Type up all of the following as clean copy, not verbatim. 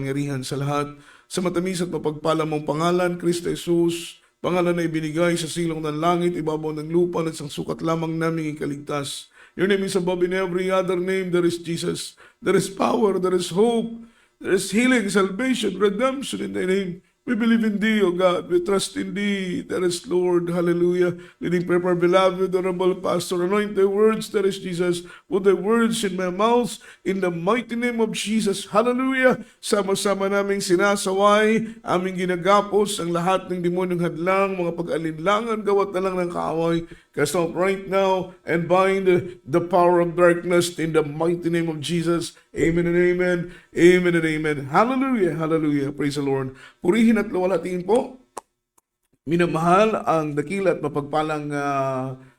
kapangyarihan sa lahat. Sa matamis at mapagpala mong pangalan, Kristo Jesus, pangalan na ibinigay sa silong ng langit, ibabaw ng lupa, at isang sukat lamang naming ikaligtas. Your name is above in every other name. There is Jesus. There is power. There is hope. There is healing, salvation, redemption in thy name. We believe in thee, O God. We trust in thee. There is Lord. Hallelujah. Leading prayer for our beloved, honorable pastor. Anoint thy words. There is Jesus. Put thy words in my mouth. In the mighty name of Jesus. Hallelujah. Sama-sama naming sinasaway, aming ginagapos ang lahat ng demonyong hadlang, mga pag-alinlangan, gawat na lang ng kaaway. Cast out right now and bind the power of darkness in the mighty name of Jesus. Amen and amen. Amen and amen. Hallelujah. Hallelujah. Praise the Lord. Purihin at luwalhatiin po. Minamahal ang dakila at mapagpalang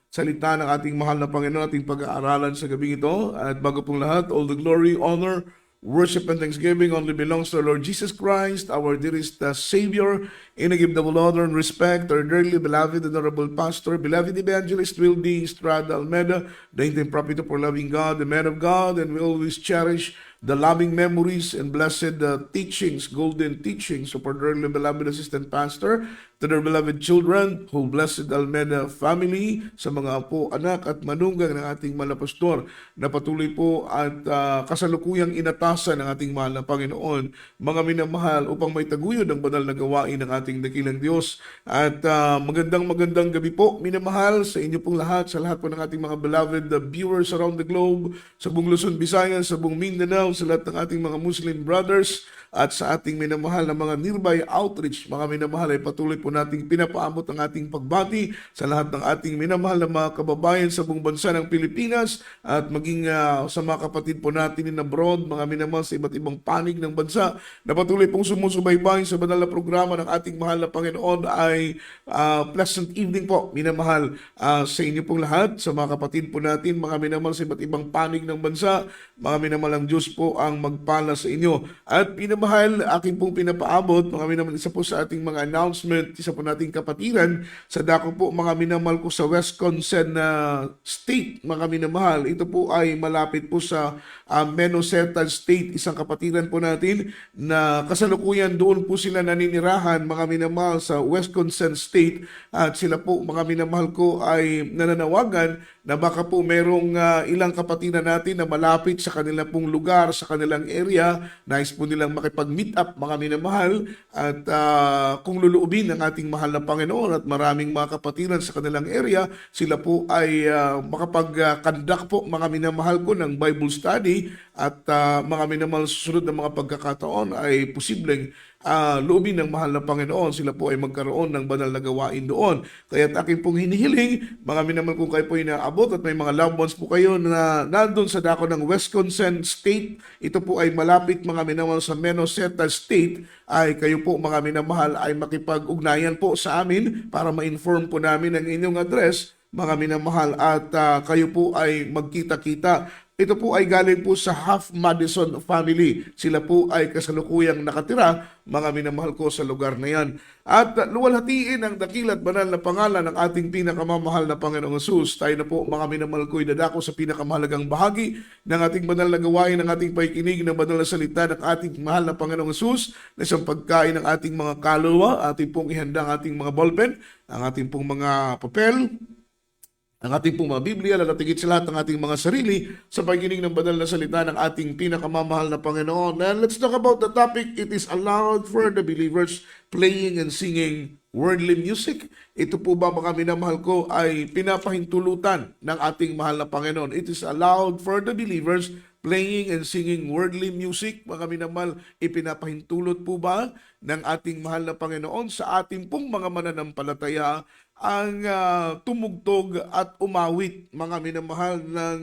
salita ng ating mahal na Panginoon, ating pag-aaralan sa gabi ito. At bago pong lahat, all the glory, honor, worship and thanksgiving only belongs to our Lord Jesus Christ, our dearest Savior. And I give double honor and respect to our dearly beloved honorable pastor, beloved evangelist Will D. Estrada Almeida, the interim prophet for loving God, the man of God, and we always cherish the loving memories and blessed teachings, golden teachings of our dearly beloved assistant pastor, to their beloved children, whole blessed Almeida family, sa mga apo, anak at manunggang ng ating mahal na pastor, na patuloy po at kasalukuyang inatasan ng ating mahal na Panginoon, mga minamahal, upang may taguyod ang banal na gawain ng ating dakilang Diyos. At magandang gabi po, minamahal, sa inyo pong lahat, sa lahat po ng ating mga beloved viewers around the globe, sa buong Luzon, Visayas, sa buong Mindanao, sa lahat ng ating mga Muslim brothers, at sa ating minamahal na mga nearby outreach, mga minamahal, ay patuloy po nating pinapaabot ang ating pagbati sa lahat ng ating minamahal na mga kababayan sa buong bansa ng Pilipinas, at maging sa mga kapatid po natin in abroad, mga minamahal sa iba't ibang panig ng bansa, na patuloy pong sumusubaybay sa banal na programa ng ating mahal na Panginoon. Ay pleasant evening po, minamahal, sa inyo pong lahat, sa mga kapatid po natin, mga minamahal sa iba't ibang panig ng bansa, mga minamahal, ang Diyos po ang magpala sa inyo. At minamahal, aking pong pinapaabot, mga minamahal, isa po sa ating mga announcement, isa po nating kapatiran, sa dako po, mga minamahal ko, sa Wisconsin State, mga minamahal. Ito po ay malapit po sa Minnesota State, isang kapatiran po natin, na kasalukuyan doon po sila naninirahan, mga minamahal, sa Wisconsin State, at sila po, mga minamahal ko, ay nananawagan na baka po merong ilang kapatiran natin na malapit sa kanila pong lugar, sa kanilang area, nais po nilang makipag-meet up, mga minamahal, at kung luluubin ng ating mahal na Panginoon at maraming mga kapatiran sa kanilang area, sila po ay makapag-conduct po, mga minamahal ko, ng Bible study, at mga minamahal, susunod na mga pagkakataon ay posibleng loobin ng mahal na Panginoon, sila po ay magkaroon ng banal na gawain doon. Kaya aking pong hinihiling, mga minamahal, kung kayo po inaabot at may mga loved ones po kayo na nandun sa dako ng Wisconsin State, ito po ay malapit, mga minamahal, sa Minnesota State, ay kayo po, mga minamahal, ay makipag-ugnayan po sa amin para ma-inform po namin ang inyong address, mga minamahal, at kayo po ay magkita-kita. Ito po ay galing po sa Half Madison family. Sila po ay kasalukuyang nakatira, mga minamahal ko, sa lugar na yan. At luwalhatiin ang dakila at banal na pangalan ng ating pinakamamahal na Panginoong Hesus. Tayo na po, mga minamahal ko, idadako sa pinakamahalagang bahagi ng ating banal na gawain, ng ating paikinig ng banal na salita ng ating mahal na Panginoong Hesus, na isang pagkain ng ating mga kaluluwa, ating pong ihanda ang ating mga ballpen, ang ating pong mga papel, ang ating pong mga Biblia, lalatigit sa lahat ng ating mga sarili sa pagkinig ng banal na salita ng ating pinakamamahal na Panginoon. And let's talk about the topic. It is allowed for the believers playing and singing worldly music. Ito po ba, mga minamahal ko, ay pinapahintulutan ng ating mahal na Panginoon. It is allowed for the believers playing and singing worldly music. Mga minamahal, ipinapahintulot po ba ng ating mahal na Panginoon sa ating pong mga mananampalataya ang tumugtog at umawit, mga minamahal, ng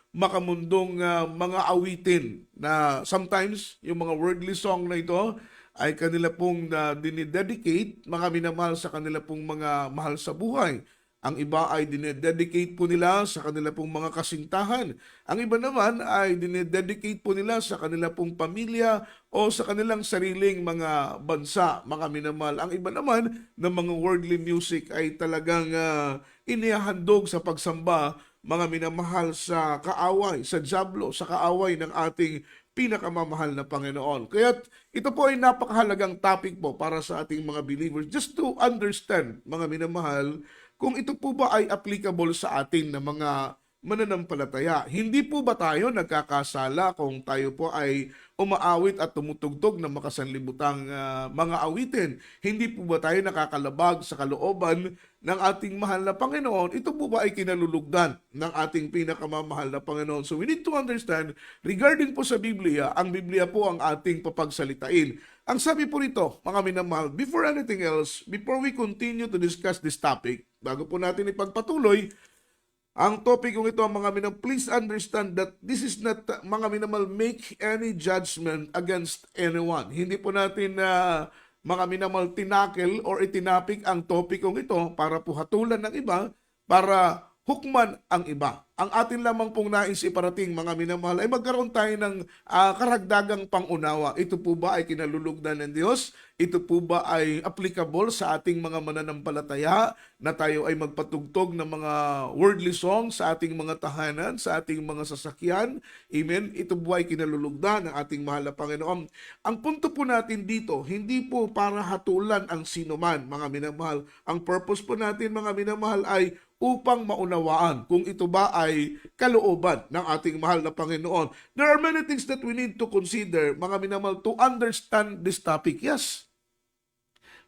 makamundong mga awitin, na sometimes yung mga worldly song na ito ay kanila pong dinidedicate, mga minamahal, sa kanila pong mga mahal sa buhay. Ang iba ay dinededicate po nila sa kanila pong mga kasintahan. Ang iba naman ay dinededicate po nila sa kanila pong pamilya o sa kanilang sariling mga bansa, mga minamahal. Ang iba naman ng mga worldly music ay talagang inihahandog sa pagsamba, mga minamahal, sa kaaway, sa dyablo, sa kaaway ng ating pinakamamahal na Panginoon. Kaya ito po ay napakahalagang topic po para sa ating mga believers just to understand, mga minamahal, kung ito po ba ay applicable sa atin na mga mananampalataya. Hindi po ba tayo nagkakasala kung tayo po ay umaawit at tumutugtog ng makasanlibutang mga awitin? Hindi po ba tayo nakakalabag sa kalooban ng ating mahal na Panginoon? Ito po ba ay kinalulugdan ng ating pinakamamahal na Panginoon? So we need to understand, regarding po sa Biblia, ang Biblia po ang ating papagsalitain. Ang sabi po nito, mga minamahal, before anything else, before we continue to discuss this topic, bago po natin ipagpatuloy, ang topic kong ito, mga minamahal, please understand that this is not, mga minamahal, make any judgment against anyone. Hindi po natin mga minamahal, tinakel or itinapik ang topic kong ito para po hatulan ng iba, para hukman ang iba. Ang atin lamang pong nais iparating, mga minamahal, ay magkaroon tayo ng karagdagang pangunawa. Ito po ba ay kinalulugdan ng Diyos? Ito po ba ay applicable sa ating mga mananampalataya na tayo ay magpatugtog ng mga worldly songs sa ating mga tahanan, sa ating mga sasakyan? Amen? Ito po ay kinalulugdan ng ating mahal na Panginoon. Ang punto po natin dito, hindi po para hatulan ang sinuman, mga minamahal. Ang purpose po natin, mga minamahal, ay upang maunawaan kung ito ba ay kalooban ng ating mahal na Panginoon. There are many things that we need to consider, mga minamahal, to understand this topic. Yes,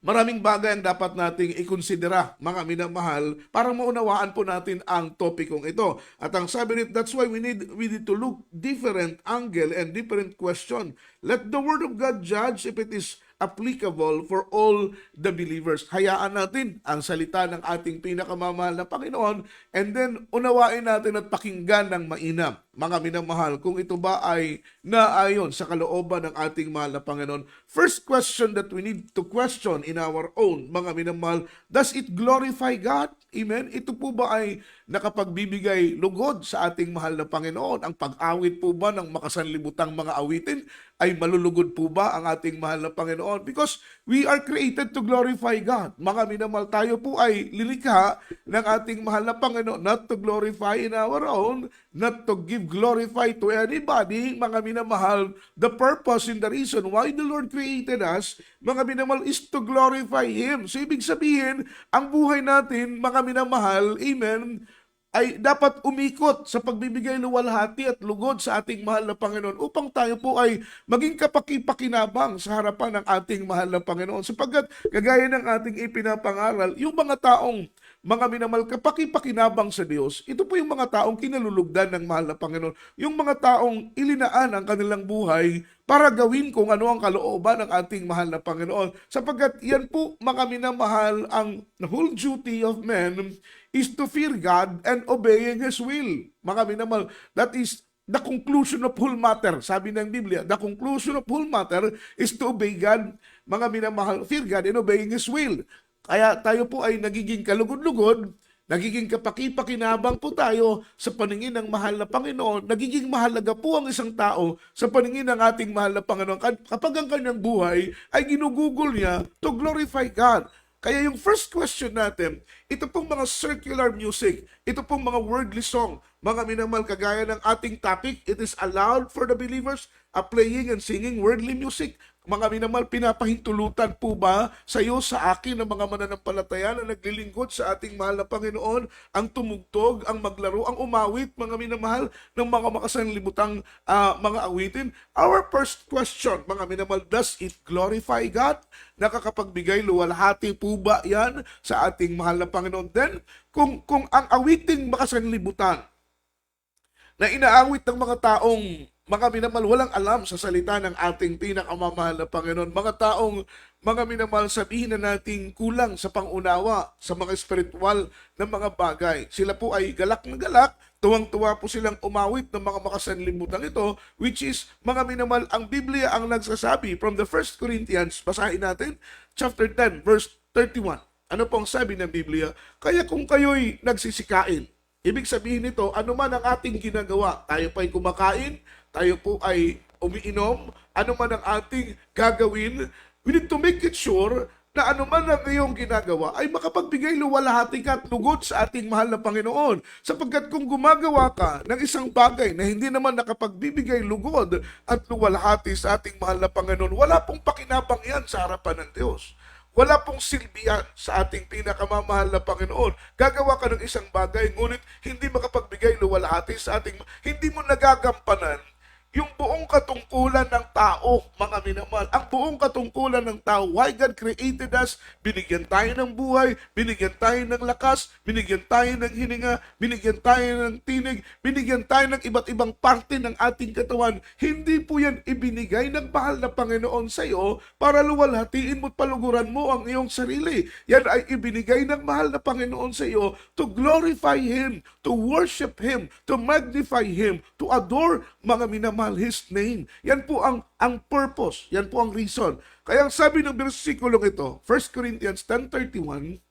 maraming bagay ang dapat nating ikonsidera, mga minamahal, para maunawaan po natin ang topikong ito. At ang sabi nito, that's why we need to look different angle and different question. Let the Word of God judge if it is applicable for all the believers. Hayaan natin ang salita ng ating pinakamamahal na Panginoon, and then unawain natin at pakinggan ng mainam, mga minamahal, kung ito ba ay naayon sa kalooban ng ating mahal na Panginoon. First question that we need to question in our own, mga minamahal, does it glorify God? Amen? Ito po ba ay nakapagbibigay lugod sa ating mahal na Panginoon? Ang pag-awit po ba ng makasanlibutang mga awitin ay malulugod po ba ang ating mahal na Panginoon? Because we are created to glorify God. Mga minamahal, tayo po ay lilikha ng ating mahal na Panginoon, not to glorify in our own, not to give glorify to anybody. Mga minamahal, the purpose and the reason why the Lord created us, mga minamahal, is to glorify Him. So ibig sabihin, ang buhay natin, mga minamahal, amen, ay dapat umikot sa pagbibigay luwalhati at lugod sa ating mahal na Panginoon upang tayo po ay maging kapaki-pakinabang sa harapan ng ating mahal na Panginoon. Sapagkat kagaya ng ating ipinapangaral, yung mga taong mga minamahal kapaki-pakinabang sa Diyos, ito po yung mga taong kinalulugdan ng mahal na Panginoon. Yung mga taong ilinaan ang kanilang buhay para gawin kung ano ang kalooban ng ating mahal na Panginoon. Sapagkat yan po, mga minamahal, ang whole duty of man is to fear God and obeying His will. Mga minamahal, that is the conclusion of whole matter. Sabi ng Biblia, the conclusion of whole matter is to obey God, mga minamahal, fear God and obeying His will. Kaya tayo po ay nagiging kalugod-lugod, nagiging kapaki-pakinabang po tayo sa paningin ng mahal na Panginoon. Nagiging mahalaga po ang isang tao sa paningin ng ating mahal na Panginoon kapag ang kanyang buhay ay ginugugol niya to glorify God. Kaya yung first question natin, ito pong mga circular music, ito pong mga worldly song, mga minamahal, kagaya ng ating topic, it is allowed for the believers playing and singing worldly music. Mga minamahal, pinapahintulutan po ba sa iyo, sa akin, ng mga mananampalataya na naglilingkod sa ating mahal na Panginoon, ang tumugtog, ang maglaro, ang umawit, mga minamahal, ng mga makasanlibutang mga awitin? Our first question, mga minamahal, does it glorify God? Nakakapagbigay luwalhati po ba yan sa ating mahal na Panginoon? Then, kung ang awiting makasanlibutan na inaawit ng mga taong mga minamahal, walang alam sa salita ng ating pinakamamahal na Panginoon. Mga taong, mga minamahal, sabihin na nating kulang sa pangunawa sa mga spiritual na mga bagay. Sila po ay galak na galak, tuwang-tuwa po silang umawit ng mga makasanlibutan ito, which is, mga minamahal, ang Biblia ang nagsasabi from the 1 Corinthians, basahin natin, chapter 10, verse 31. Ano pong sabi ng Biblia? Kaya kung kayo'y nagsisikain, ibig sabihin nito, ano man ang ating ginagawa, tayo pa'y kumakain, tayo po ay umiinom, ano man ang ating gagawin, we need to make it sure na anuman ang iyong ginagawa ay makapagbigay luwalhati ka at lugod sa ating mahal na Panginoon. Sapagkat kung gumagawa ka ng isang bagay na hindi naman nakapagbibigay lugod at luwalhati sa ating mahal na Panginoon, wala pong pakinabang yan sa harapan ng Diyos. Wala pong silbihan sa ating pinakamamahal na Panginoon. Gagawa ka ng isang bagay, ngunit hindi makapagbigay luwalhati sa ating, hindi mo nagagampanan yung buong katungkulan ng tao, mga minamahal. Ang buong katungkulan ng tao. Why God created us? Binigyan tayo ng buhay, binigyan tayo ng lakas, binigyan tayo ng hininga, binigyan tayo ng tinig, binigyan tayo ng iba't ibang parte ng ating katawan. Hindi po yan ibinigay ng mahal na Panginoon sa iyo para luwalhatiin mo at paluguran mo ang iyong sarili. Yan ay ibinigay ng mahal na Panginoon sa iyo to glorify Him, to worship Him, to magnify Him, to adore, mga minamahal, His name. Yan po ang purpose. Yan po ang reason. Kaya ang sabi ng versikulong ito, 1 Corinthians 10:31,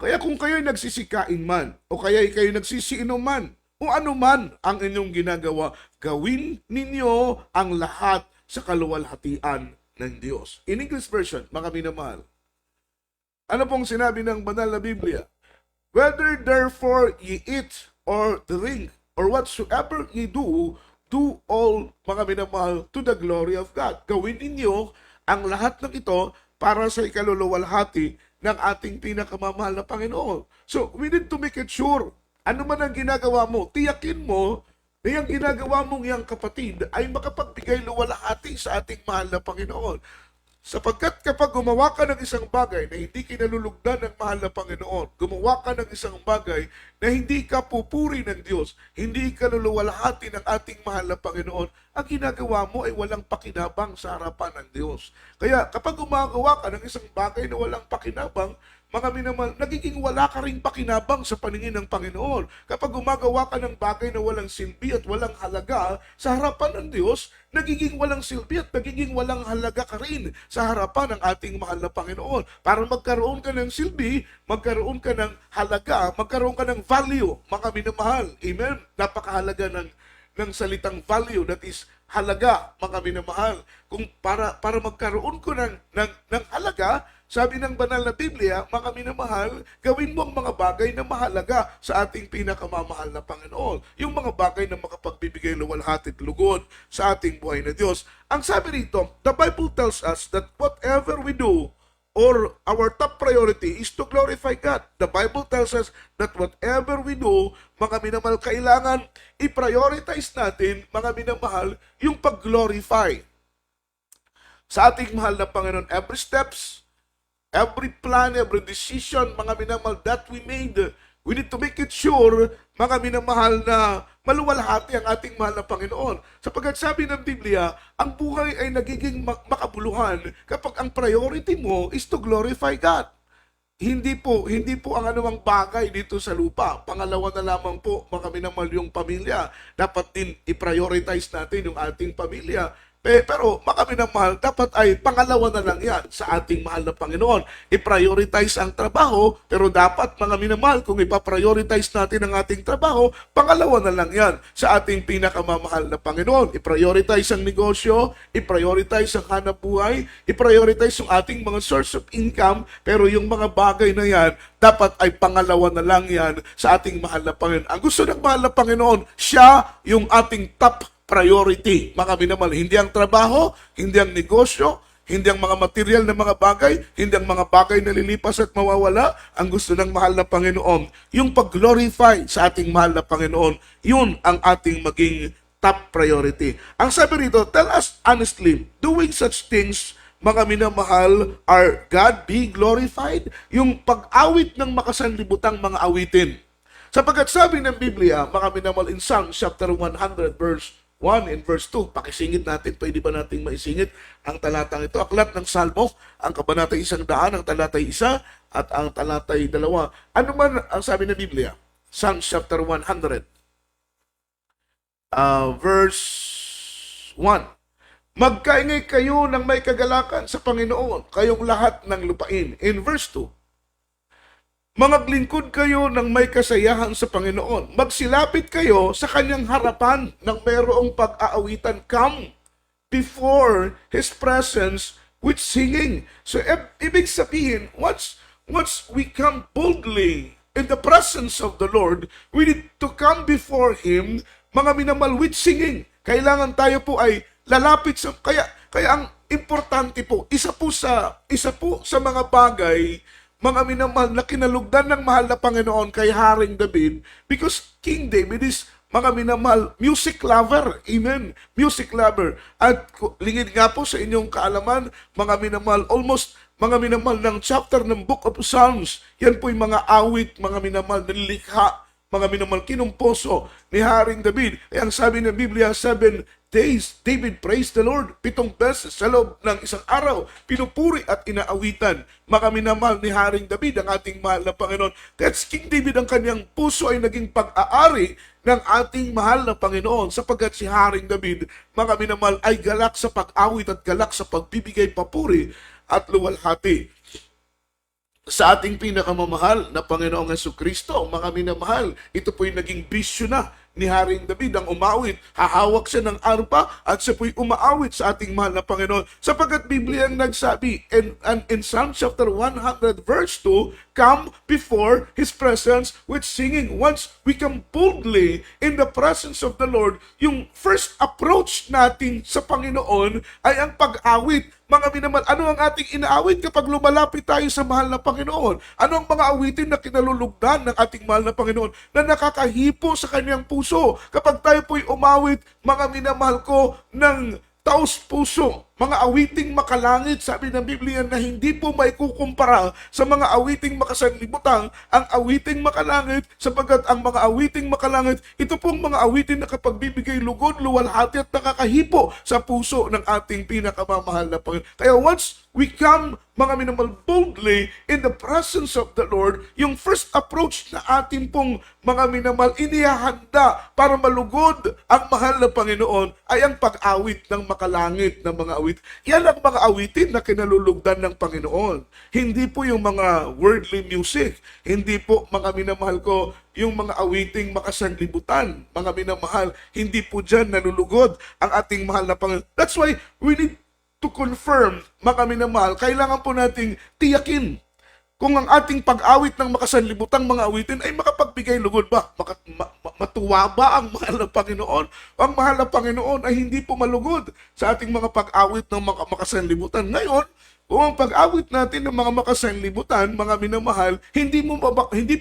kaya kung kayo'y nagsisikain man, o kaya kayo nagsisiinom man, o ano man ang inyong ginagawa, gawin ninyo ang lahat sa kaluwalhatian ng Diyos. In English version, mga minamahal, ano pong sinabi ng banal na Biblia? Whether therefore ye eat or drink, or whatsoever ye do, do all, mga minamahal, to the glory of God. Gawin ninyo ang lahat ng ito para sa ikaluluwalhati ng ating pinakamamahal na Panginoon. So, we need to make it sure. Ano man ang ginagawa mo, tiyakin mo na yung ginagawa mong yung kapatid ay makapagbigay luwalhati sa ating mahal na Panginoon. Sapagkat kapag gumawa ka ng isang bagay na hindi kinalulugdan ng mahal na Panginoon, gumawa ka ng isang bagay na hindi ka pupuri ng Diyos, hindi ka luluwalhati ng ating mahal na Panginoon, ang ginagawa mo ay walang pakinabang sa harapan ng Diyos. Kaya kapag gumagawa ka ng isang bagay na walang pakinabang, mga minamahal, nagiging wala ka ring pakinabang sa paningin ng Panginoon. Kapag gumagawa ka ng bagay na walang silbi at walang halaga sa harapan ng Diyos, nagiging walang silbi at nagiging walang halaga ka rin sa harapan ng ating mahal na Panginoon. Para magkaroon ka ng silbi, magkaroon ka ng halaga, magkaroon ka ng value, mga minamahal. Amen? Napakahalaga ng salitang value, that is halaga, mga minamahal. Kung para magkaroon ko ng halaga, sabi ng banal na Biblia, mga minamahal, gawin mo ang mga bagay na mahalaga sa ating pinakamamahal na Panginoon. Yung mga bagay na makapagbibigay luwalhati at lugod sa ating buhay na Diyos. Ang sabi rito, the Bible tells us that whatever we do, or our top priority is to glorify God. The Bible tells us that whatever we do, mga minamahal, kailangan i-prioritize natin, mga minamahal, yung pag-glorify sa ating mahal na Panginoon. Every steps, every plan, every decision, mga minamahal, that we made, we need to make it sure, mga minamahal, na maluwalhati ang ating mahal na Panginoon. Sapagkat sabi ng Biblia, ang buhay ay nagiging makabuluhan kapag ang priority mo is to glorify God. Hindi po ang anumang bagay dito sa lupa. Pangalawa na lamang po, mga minamahal, yung pamilya. Dapat din i-prioritize natin yung ating pamilya. Pero mga minamahal, dapat ay pangalawa na lang yan sa ating mahal na Panginoon. I-prioritize ang trabaho, pero dapat, mga minamahal, kung ipa-prioritize natin ang ating trabaho, pangalawa na lang yan sa ating pinakamamahal na Panginoon. I-prioritize ang negosyo, i-prioritize ang hanap buhay, i-prioritize ang ating mga source of income, pero yung mga bagay na yan, dapat ay pangalawa na lang yan sa ating mahal na Panginoon. Ang gusto ng mahal na Panginoon, siya yung ating top priority, mga minamahal. Hindi ang trabaho, hindi ang negosyo, hindi ang mga material na mga bagay, hindi ang mga bagay na lilipas at mawawala. Ang gusto ng mahal na Panginoon, yung pag-glorify sa ating mahal na Panginoon, yun ang ating maging top priority. Ang sabi rito, tell us honestly, doing such things, mga minamahal, are God be glorified? Yung pag-awit ng makasanlibutang mga awitin. Sapagkat sabi ng Biblia, mga minamahal, in Psalm chapter 100 verse 1 and verse 2. Pakisingit natin, pwede ba nating maisingit ang talatang ito? Aklat ng Salmo, ang kabanatay 100, ang talatay 1, at ang talatay 2. Ano man ang sabi ng Biblia? Psalm chapter 100, verse 1. Magkaingay kayo ng may kagalakan sa Panginoon, kayong lahat ng lupain. In verse 2, Mangaglingkod kayo ng may kasayahan sa Panginoon. Magsilapit kayo sa kanyang harapan ng mayroong pag-aawitan. Come before His presence with singing. So, ibig sabihin, once we come boldly in the presence of the Lord, we need to come before Him, mga minamahal, with singing. Kailangan tayo po ay lalapit sa, kaya ang importante po, isa po sa mga bagay, mga minamahal, na kinalugdan ng mahal na Panginoon kay Haring David, because King David is, mga minamahal, music lover. Amen. Music lover. At lingid nga po sa inyong kaalaman, mga minamahal, almost mga minamahal ng chapter ng Book of Psalms, yan po yung mga awit, mga minamahal, nilikha, mga minamahal, kinumposo ni Haring David. Kaya ang sabi ng Biblia, 7 days, David praised the Lord. 7 beses sa loob ng isang araw, pinupuri at inaawitan, mga minamahal, ni Haring David, ang ating mahal na Panginoon. Kaya King David, ang kanyang puso ay naging pag-aari ng ating mahal na Panginoon, sapagkat si Haring David, mga minamahal, ay galak sa pag-awit at galak sa pagbibigay papuri at luwalhati sa ating pinakamamahal na Panginoong Jesucristo. Mga minamahal, ito po'y naging bisyo na ni Haring David, ang umawit. Hahawak siya ng arpa at siya po'y umaawit sa ating mahal na Panginoon. Sapagkat Biblia ang nagsabi, and in Psalm chapter 100 verse 2, come before His presence with singing. Once we come boldly in the presence of the Lord, yung first approach natin sa Panginoon ay ang pag-awit. Mga minamahal, ano ang ating inaawit kapag lumalapit tayo sa mahal na Panginoon? Ano ang mga awitin na kinalulugdan ng ating mahal na Panginoon na nakakahipo sa kanyang puso? Kapag tayo po'y umawit, mga minamahal ko, ng taos puso, mga awiting makalangit, sabi ng Biblia, na hindi po maikukumpara sa mga awiting makasanlibutan, ang awiting makalangit, sapagkat ang mga awiting makalangit, ito pong mga awitin na kapag bibigay lugod, luwalhati at nakakahipo sa puso ng ating pinakamamahal na Panginoon. Kaya once we come, mga minamahal, boldly in the presence of the Lord, yung first approach na atin pong, mga minamahal, inihahanda para malugod ang mahal na Panginoon ay ang pag-awit ng makalangit na mga awit. Yan ang mga awitin na kinalulugdan ng Panginoon. Hindi po yung mga worldly music. Hindi po, mga minamahal ko, yung mga awiting makasanlibutan. Mga minamahal, hindi po dyan nalulugod ang ating mahal na Panginoon. That's why we need to confirm, mga minamahal, kailangan po nating tiyakin kung ang ating pag-awit ng makasanlibutang mga awitin ay makapagbigay lugod ba? Matuwa ba ang mahal na Panginoon? Ang mahal na Panginoon ay hindi po malugod sa ating mga pag-awit ng makasanlibutan. Ngayon, kung ang pag-awit natin ng mga makasanlibutan, mga minamahal, hindi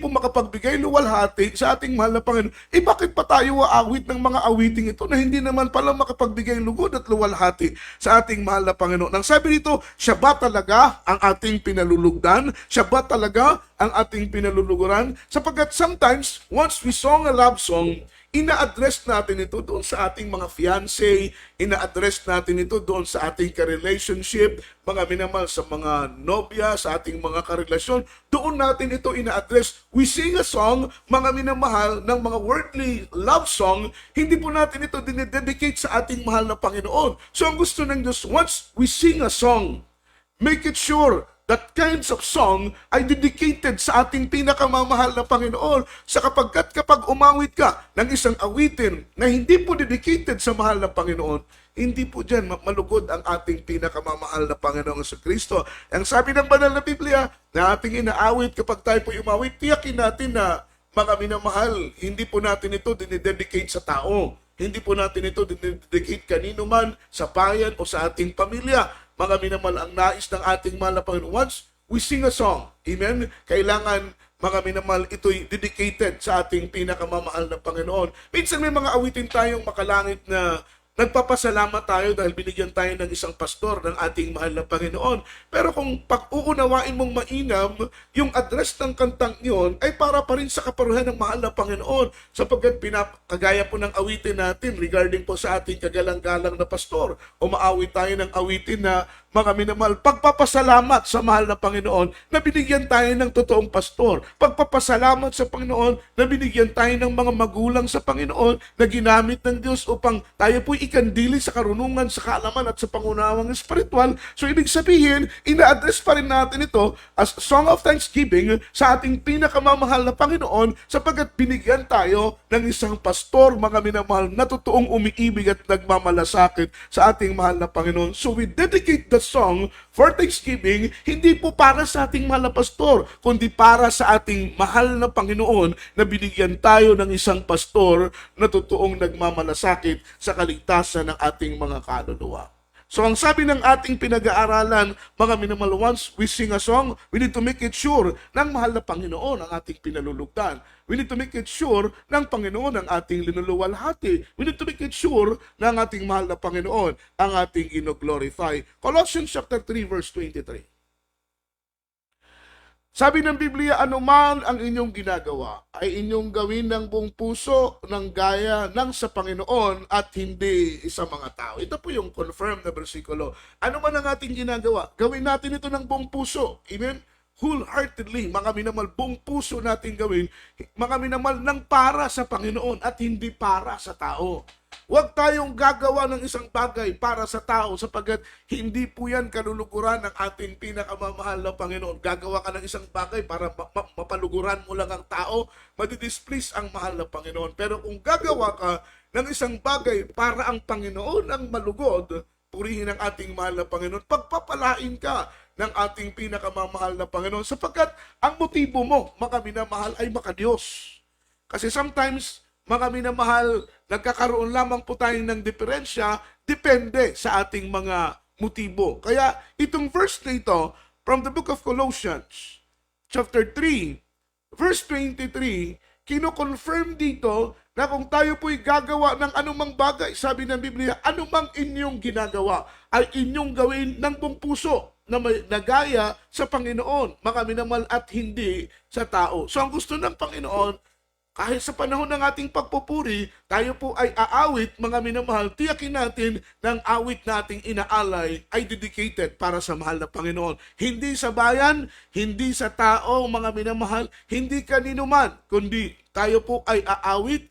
po makapagbigay luwalhati sa ating mahal na Panginoon, bakit pa tayo aawit ng mga awiting ito na hindi naman pala makapagbigay lugod at luwalhati sa ating mahal na Panginoon? Ang sabi nito, siya ba talaga ang ating pinalulugdan? Siya ba talaga ang ating pinaluluguran? Sapagkat sometimes, once we sing a love song, ina-address natin ito doon sa ating mga fiancé, ina-address natin ito doon sa ating ka-relationship, mga minamahal, sa mga nobya, sa ating mga karelasyon, doon natin ito ina-address. We sing a song, mga minamahal, ng mga worldly love song, hindi po natin ito dinededicate sa ating mahal na Panginoon. So ang gusto ng Diyos, once we sing a song, make it sure that kinds of song ay dedicated sa ating pinakamamahal na Panginoon. Kapag umawit ka ng isang awitin na hindi po dedicated sa mahal na Panginoon, hindi po dyan malugod ang ating pinakamamahal na Panginoong Jesucristo. Ang sabi ng banal na Biblia na ating inaawit, kapag tayo po umawit, tiyakin natin na, mga minamahal, hindi po natin ito dinededicate sa tao. Hindi po natin ito dinededicate kanino man, sa bayan o sa ating pamilya. Mga minamahal, ang nais ng ating mahal na Panginoon, once we sing a song, amen, kailangan, mga minamahal, ito'y dedicated sa ating pinakamamahal na Panginoon. Minsan may mga awitin tayong makalangit na nagpapasalamat tayo dahil binigyan tayo ng isang pastor ng ating mahal na Panginoon. Pero kung pag-uunawain mong mainam, yung address ng kantang iyon ay para pa rin sa kaparuhan ng mahal na Panginoon. Sapagkat kagaya po ng awitin natin regarding po sa ating kagalang-galang na pastor, o maawit tayo ng awitin na, mga minamahal, pagpapasalamat sa mahal na Panginoon na binigyan tayo ng totoong pastor. Pagpapasalamat sa Panginoon na binigyan tayo ng mga magulang sa Panginoon na ginamit ng Diyos upang tayo po'y ikandili sa karunungan, sa kaalaman at sa pangunawang espiritual. So ibig sabihin, ina-address pa rin natin ito as song of thanksgiving sa ating pinakamamahal na Panginoon sapagkat binigyan tayo ng isang pastor, mga minamahal, na totoong umiibig at nagmamalasakit sa ating mahal na Panginoon. So we dedicate the song for thanksgiving, hindi po para sa ating mahal na pastor, kundi para sa ating mahal na Panginoon na binigyan tayo ng isang pastor na totoong nagmamalasakit sa kaligtasan ng ating mga kaluluwa. So ang sabi ng ating pinag-aaralan, mga minamahal, once we sing a song, we need to make it sure ng mahal na Panginoon ang ating pinalulugdan. We need to make it sure ng Panginoon ang ating linuluwalhati. We need to make it sure ng ating mahal na Panginoon ang ating ino-glorify. Colossians chapter 3 verse 23. Sabi ng Biblia, anuman ang inyong ginagawa, ay inyong gawin ng buong puso, ng gaya ng sa Panginoon at hindi sa mga tao. Ito po yung confirmed na bersikulo. Ano man ang ating ginagawa, gawin natin ito ng buong puso. Amen? Wholeheartedly, mga minamal, buong puso natin gawin, mga minamal, ng para sa Panginoon at hindi para sa tao. Huwag tayong gagawa ng isang bagay para sa tao sapagkat hindi po yan kaluluguran ng ating pinakamamahal na Panginoon. Gagawa ka ng isang bagay para mapaluguran mo lang ang tao, madidisplease ang mahal na Panginoon. Pero kung gagawa ka ng isang bagay para ang Panginoon ang malugod, purihin ang ating mahal na Panginoon, pagpapalain ka ng ating pinakamamahal na Panginoon sapagkat ang motibo mo, mga minamahal, ay makadiyos. Kasi sometimes, mga minamahal, nagkakaroon lamang po tayo ng diferensya, depende sa ating mga motibo. Kaya itong verse na ito, from the book of Colossians, chapter 3, verse 23, kino-confirm dito na kung tayo po'y gagawa ng anumang bagay, sabi ng Biblia, anumang inyong ginagawa, ay inyong gawin ng buong puso na may nagaya sa Panginoon, mga minamahal, at hindi sa tao. So ang gusto ng Panginoon, kahit sa panahon ng ating pagpupuri, tayo po ay aawit, mga minamahal, tiyakin natin ng awit nating inaalay ay dedicated para sa mahal na Panginoon. Hindi sa bayan, hindi sa tao, mga minamahal, hindi kanino man, kundi tayo po ay aawit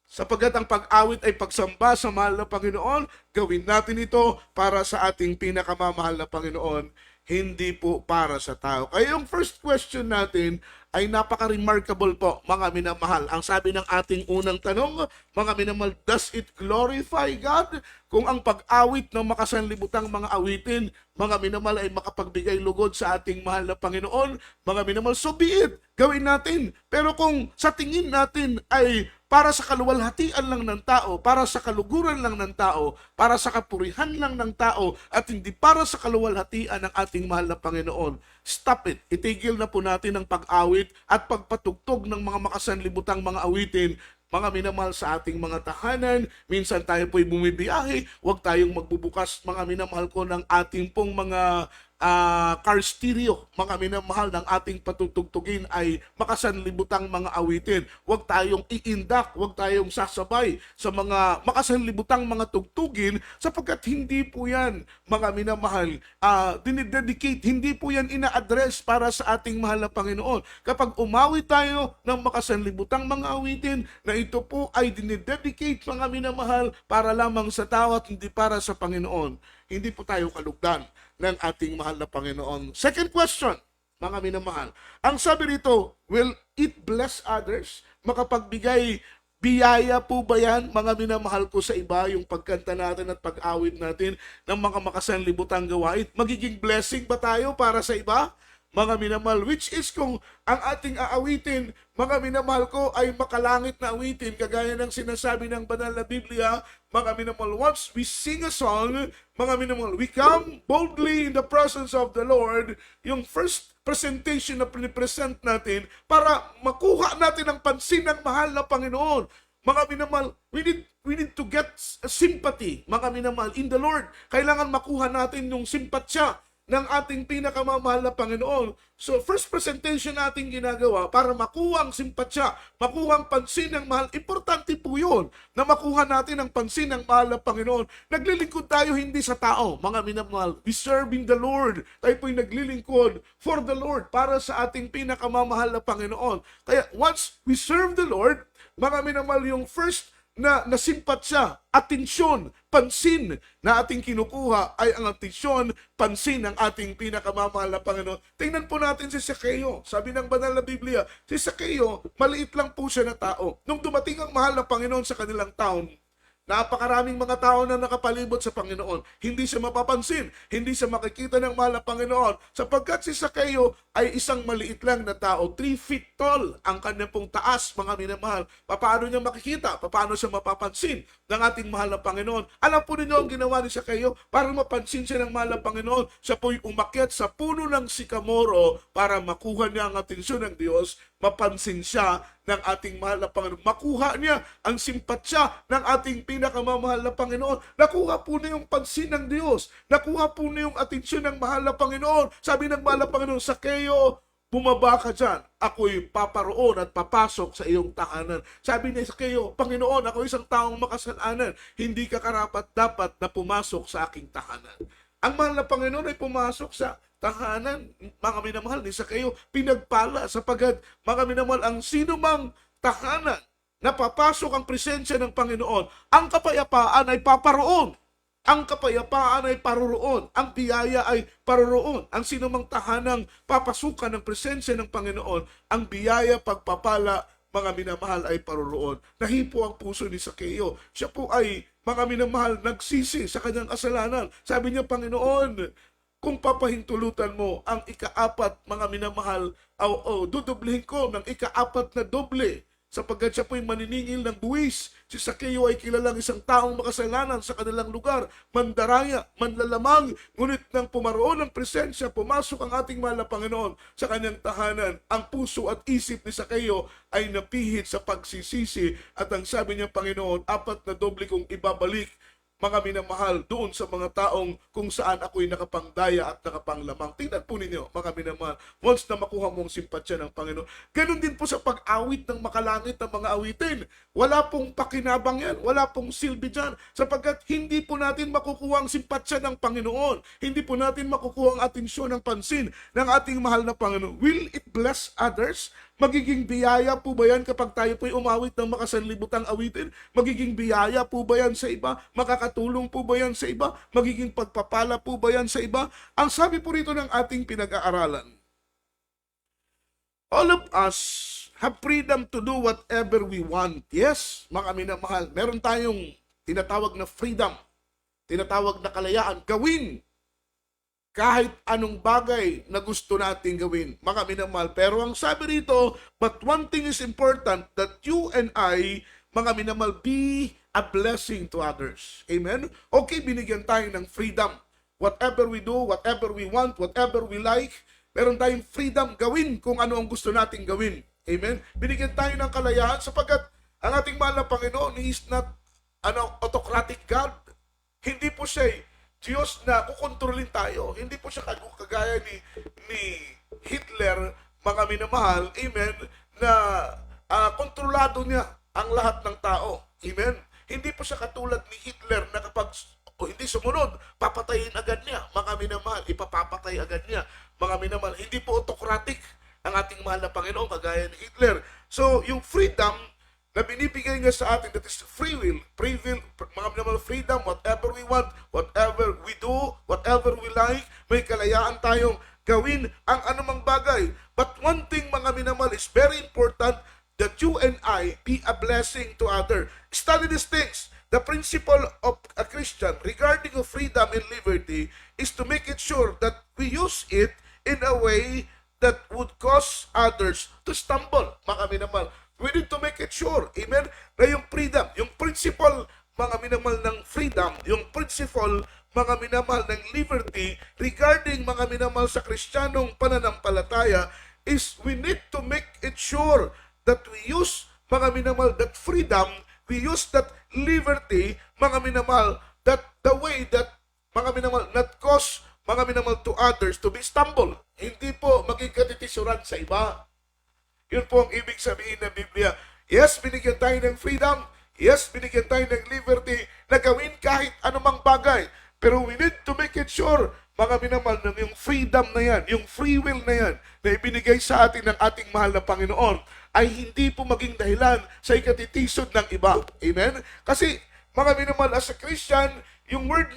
sapagkat ang pag-awit ay pagsamba sa mahal na Panginoon. Gawin natin ito para sa ating pinakamamahal na Panginoon, hindi po para sa tao. Kaya yung first question natin ay napaka-remarkable po, mga minamahal. Ang sabi ng ating unang tanong, mga minamahal, does it glorify God? Kung ang pag-awit ng makasanlibutang mga awitin, mga minamahal, ay makapagbigay lugod sa ating mahal na Panginoon, mga minamahal, so be it, gawin natin. Pero kung sa tingin natin ay para sa kaluwalhatian lang ng tao, para sa kaluguran lang ng tao, para sa kapurihan lang ng tao, at hindi para sa kaluwalhatian ng ating mahal na Panginoon, stop it. Itigil na po natin ang pag-awit at pagpatugtog ng mga makasanlibutang mga awitin, mga minamahal, sa ating mga tahanan. Minsan tayo po'y bumibiyahe, huwag tayong magbubukas, mga minamahal ko, ng ating pong mga car stereo, mga minamahal, ng ating patutugtugin ay makasanlibutang mga awitin. Huwag tayong iindak, huwag tayong sasabay sa mga makasanlibutang mga tugtugin sapagkat hindi po yan, mga minamahal, dinidedicate, hindi po yan ina-address para sa ating mahal na Panginoon. Kapag umawit tayo ng makasanlibutang mga awitin na ito po ay dinidedicate, mga minamahal, para lamang sa tao at hindi para sa Panginoon, hindi po tayo kalugdan ng ating mahal na Panginoon. Second question, mga minamahal. Ang sabi rito, will it bless others? Makapagbigay biyaya po ba yan, mga minamahal ko, sa iba, yung pagkanta natin at pag-awit natin ng mga makasanlibutang gawain? Magiging blessing ba tayo para sa iba? Mga minamahal, which is kung ang ating aawitin, mga minamahal ko, ay makalangit na awitin, kagaya ng sinasabi ng banal na Biblia, mga minamahal, once we sing a song, mga minamahal, we come boldly in the presence of the Lord, yung first presentation na pinipresent natin para makuha natin ang pansin ng mahal na Panginoon. Mga minamahal, we need to get sympathy, mga minamahal, in the Lord. Kailangan makuha natin yung simpatsya ng ating pinakamamahal na Panginoon. So, first presentation natin ginagawa para makuha ang simpatsya, makuha ang pansin ng mahal. Importante po yun, na makuha natin ang pansin ng mahal na Panginoon. Naglilingkod tayo hindi sa tao, mga minamahal. We serving the Lord. Tayo po'y naglilingkod for the Lord, para sa ating pinakamamahal na Panginoon. Kaya, once we serve the Lord, mga minamahal, yung first na nasimpatya, atensyon, pansin na ating kinukuha ay ang atensyon, pansin ng ating pinakamamahal na Panginoon. Tingnan po natin si Sakeo. Sabi ng banal na Biblia, si Sakeo, maliit lang po siya na tao. Nung dumating ang mahal na Panginoon sa kanilang town, napakaraming mga tao na nakapalibot sa Panginoon. Hindi siya mapapansin, hindi siya makikita ng mahal na Panginoon sapagkat si Sakeo ay isang maliit lang na tao. 3 feet tall ang kanyang pong taas, mga minamahal. Paano niya makikita? Paano siya mapapansin ng ating mahal na Panginoon? Alam po ninyo ang ginawa ni Sakeo para mapansin siya ng mahal na Panginoon. Siya po'y umakyat sa puno ng sikamoro para makuha niya ang atensyon ng Diyos, mapansin siya ng ating mahal na Panginoon. Makuha niya ang simpatsya ng ating pinakamamahal na Panginoon. Nakuha po niya yung pansin ng Diyos. Nakuha po niya yung atensyon ng mahal na Panginoon. Sabi ng mahal na Panginoon, Sakeo, bumaba ka dyan. Ako'y paparoon at papasok sa iyong tahanan. Sabi ni Sakeo, Panginoon, ako isang taong makasalanan. Hindi ka karapat dapat na pumasok sa aking tahanan. Ang mahal na Panginoon ay pumasok sa tahanan, mga minamahal ni Sakeo, pinagpala sapagat, mga minamahal, ang sino mang tahanan na papasok ang presensya ng Panginoon, ang kapayapaan ay paparoon. Ang kapayapaan ay paroroon. Ang biyaya ay paroroon. Ang sino mang tahanang papasukan ng presensya ng Panginoon, ang biyaya, pagpapala, mga minamahal, ay paroroon. Nahipo ang puso ni Sakeo. Siya po ay, mga minamahal, nagsisi sa kanyang kasalanan. Sabi niya, Panginoon, kung papahintulutan mo ang ika-4, mga minamahal, dudublihin ko ng ika-4 na doble. Sapagkat siya po'y maniningil ng buwis. Si Sakeo ay kilalang isang taong makasalanan sa kanilang lugar, mandaraya, manlalamang, ngunit nang pumaroon ng presensya, pumasok ang ating mahal na Panginoon sa kanyang tahanan. Ang puso at isip ni Sakeo ay napihit sa pagsisisi at ang sabi niya, Panginoon, 4 na doble kong ibabalik, mga minamahal, doon sa mga taong kung saan ako'y nakapangdaya at nakapanglamang. Tingnan po ninyo, mga minamahal, once na makuha mo ang simpatsya ng Panginoon. Ganun din po sa pag-awit ng makalangit ng mga awitin. Wala pong pakinabang yan, wala pong silbi dyan, sapagkat hindi po natin makukuha ang simpatsya ng Panginoon. Hindi po natin makukuha ang atensyon ng pansin ng ating mahal na Panginoon. Will it bless others? Magiging biyaya po ba yan kapag tayo po'y umawit ng makasanlibutang awitin? Magiging biyaya po ba yan sa iba? Makakatulong po ba yan sa iba? Magiging pagpapala po ba yan sa iba? Ang sabi po rito ng ating pinag-aaralan, all of us have freedom to do whatever we want. Yes, mga minamahal, meron tayong tinatawag na freedom, tinatawag na kalayaan, gawin kahit anong bagay na gusto nating gawin, mga minamahal. Pero ang sabi rito, but one thing is important, that you and I, mga minamahal, be a blessing to others. Amen? Okay, binigyan tayo ng freedom. Whatever we do, whatever we want, whatever we like, meron tayong freedom gawin kung ano ang gusto nating gawin. Amen? Binigyan tayo ng kalayaan sapagkat ang ating mahal na Panginoon, He is not autocratic God. Hindi po siya Diyos na kukontrolin tayo. Hindi po siya kagaya ni Hitler, mga minamahal, amen, na kontrolado niya ang lahat ng tao. Amen. Hindi po siya katulad ni Hitler na kapag hindi sumunod, papatayin agad niya. Mga minamahal, ipapapatay agad niya. Mga minamahal, hindi po autocratic ang ating mahal na Panginoon kagaya ni Hitler. So, yung freedom na binibigay niya sa atin, that is free will, mga minamahal, freedom, whatever we want, whatever we do, whatever we like, may kalayaan tayong gawin ang anumang bagay. But one thing, mga minamahal, is very important, that you and I be a blessing to others. Study these things. The principle of a Christian regarding of freedom and liberty is to make it sure that we use it in a way that would cause others to stumble, mga minamahal. We need to make it sure, amen, na yung freedom, yung principle, mga minamahal, ng freedom, yung principle, mga minamahal, ng liberty, regarding, mga minamahal, sa Kristiyanong pananampalataya, is we need to make it sure that we use, mga minamahal, that freedom, we use that liberty, mga minamahal, that the way that, mga minamahal, not cause, mga minamahal, to others to be stumble. Hindi po maging katitisuran sa iba. Yun po ang ibig sabihin ng Biblia. Yes, binigyan tayo ng freedom. Yes, binigyan tayo ng liberty na gawin kahit anumang bagay. Pero we need to make it sure, mga minamahal, yung freedom na yan, yung free will na yan, na ibinigay sa atin ng ating mahal na Panginoon, ay hindi po maging dahilan sa ikatitisod ng iba. Amen? Kasi, mga minamahal, as a Christian, yung word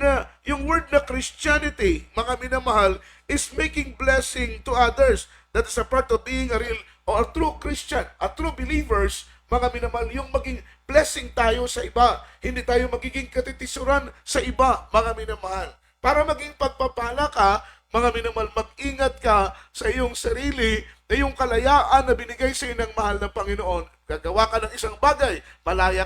na Christianity, mga minamahal, is making blessing to others. That is a part of being a real or a true Christian, a true believers, mga minamahal, yung maging blessing tayo sa iba. Hindi tayo magiging katitisuran sa iba, mga minamahal. Para maging pagpapala ka, mga minamahal, mag-ingat ka sa iyong sarili na yung kalayaan na binigay sa iyo ng mahal na Panginoon. Gagawa ka ng isang bagay, malaya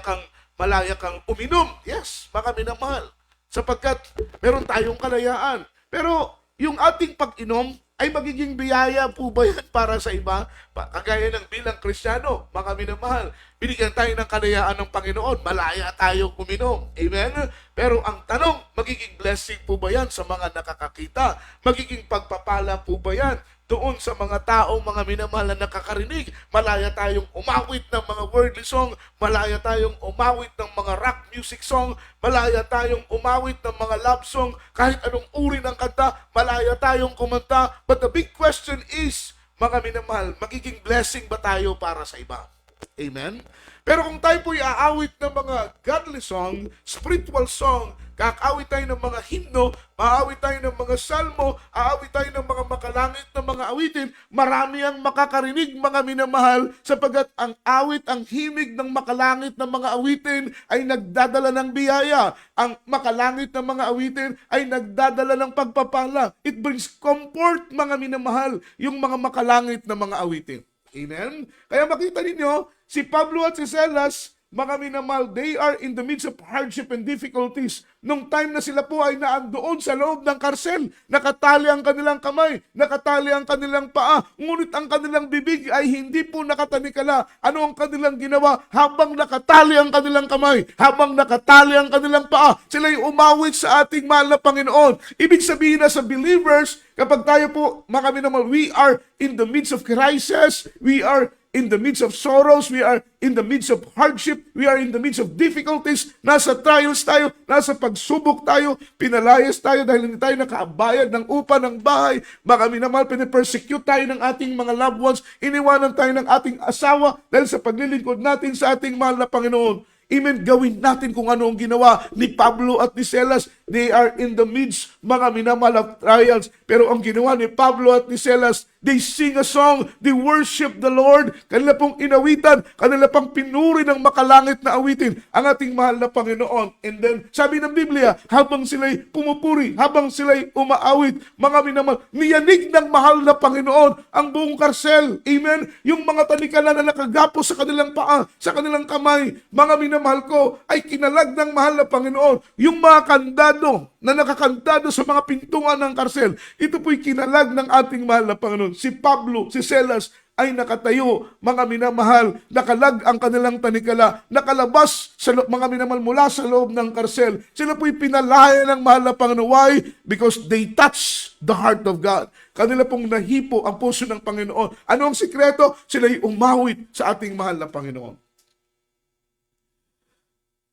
kang uminom. Yes, mga minamahal. Sapagkat meron tayong kalayaan. Pero yung ating pag-inom ay magiging biyaya po ba yan para sa iba? Kagaya ng bilang Kristiyano, mga minamahal, binigyan tayo ng kalayaan ng Panginoon, malaya tayo uminom. Amen? Pero ang tanong, magiging blessing po ba yan sa mga nakakakita? Magiging pagpapala po ba yan doon sa mga taong mga minamahal na nakakarinig? Malaya tayong umawit ng mga worldly song, malaya tayong umawit ng mga rock music song, malaya tayong umawit ng mga love song, kahit anong uri ng kanta, malaya tayong kumanta. But the big question is, mga minamahal, magiging blessing ba tayo para sa iba? Amen? Pero kung tayo po'y aawit ng mga godly song, spiritual song, kakawit tayo ng mga himno, maawit tayo ng mga salmo, aawit tayo ng mga makalangit na mga awitin, marami ang makakarinig, mga minamahal, sapagat ang awit, ang himig ng makalangit na mga awitin ay nagdadala ng biyaya. Ang makalangit na mga awitin ay nagdadala ng pagpapala. It brings comfort, mga minamahal, yung mga makalangit na mga awitin. Amen? Kaya makita ninyo, si Pablo at si Silas, mga minamahal, they are in the midst of hardship and difficulties. Nung time na sila po ay naandoon sa loob ng karsel, nakatali ang kanilang kamay, nakatali ang kanilang paa, ngunit ang kanilang bibig ay hindi po nakatanikala. Ano ang kanilang ginawa? Habang nakatali ang kanilang kamay, habang nakatali ang kanilang paa, sila'y umawit sa ating mahal na Panginoon. Ibig sabihin na sa believers, kapag tayo po, mga minamahal, we are in the midst of crisis, we are in the midst of sorrows, we are in the midst of hardship, we are in the midst of difficulties, nasa trials tayo, nasa pagsubok tayo, pinalayas tayo dahil hindi tayo nakaabayad ng upa ng bahay, mga minamahal, pinipersecute tayo ng ating mga loved ones, iniwanan tayo ng ating asawa dahil sa paglilingkod natin sa ating mahal na Panginoon. Amen, gawin natin kung ano ang ginawa ni Pablo at ni Silas. They are in the midst, mga minamahal, of trials. Pero ang ginawa ni Pablo at ni Silas, they sing a song, they worship the Lord. Kanila pong inawitan, kanila pang pinuri ng makalangit na awitin ang ating mahal na Panginoon. And then, sabi ng Biblia, habang sila'y pumupuri, habang sila'y umaawit, mga minamahal, niyanig ng mahal na Panginoon ang buong karsel. Amen? Yung mga tanikala na nakagapos sa kanilang paa, sa kanilang kamay, mga minamahal ko, ay kinalag ng mahal na Panginoon. Yung mga kandado na nakakantado sa mga pintungan ng karsel, ito po'y kinalag ng ating mahal na Panginoon. Si Pablo, si Silas ay nakatayo, mga minamahal, nakalag ang kanilang tanikala, nakalabas sa mga minamahal mula sa loob ng karsel. Sila po'y pinalaya ng mahal na Panginoon. Why? Because they touch the heart of God. Kanila pong nahipo ang puso ng Panginoon. Ano ang sikreto? Sila'y umawit sa ating mahal na Panginoon.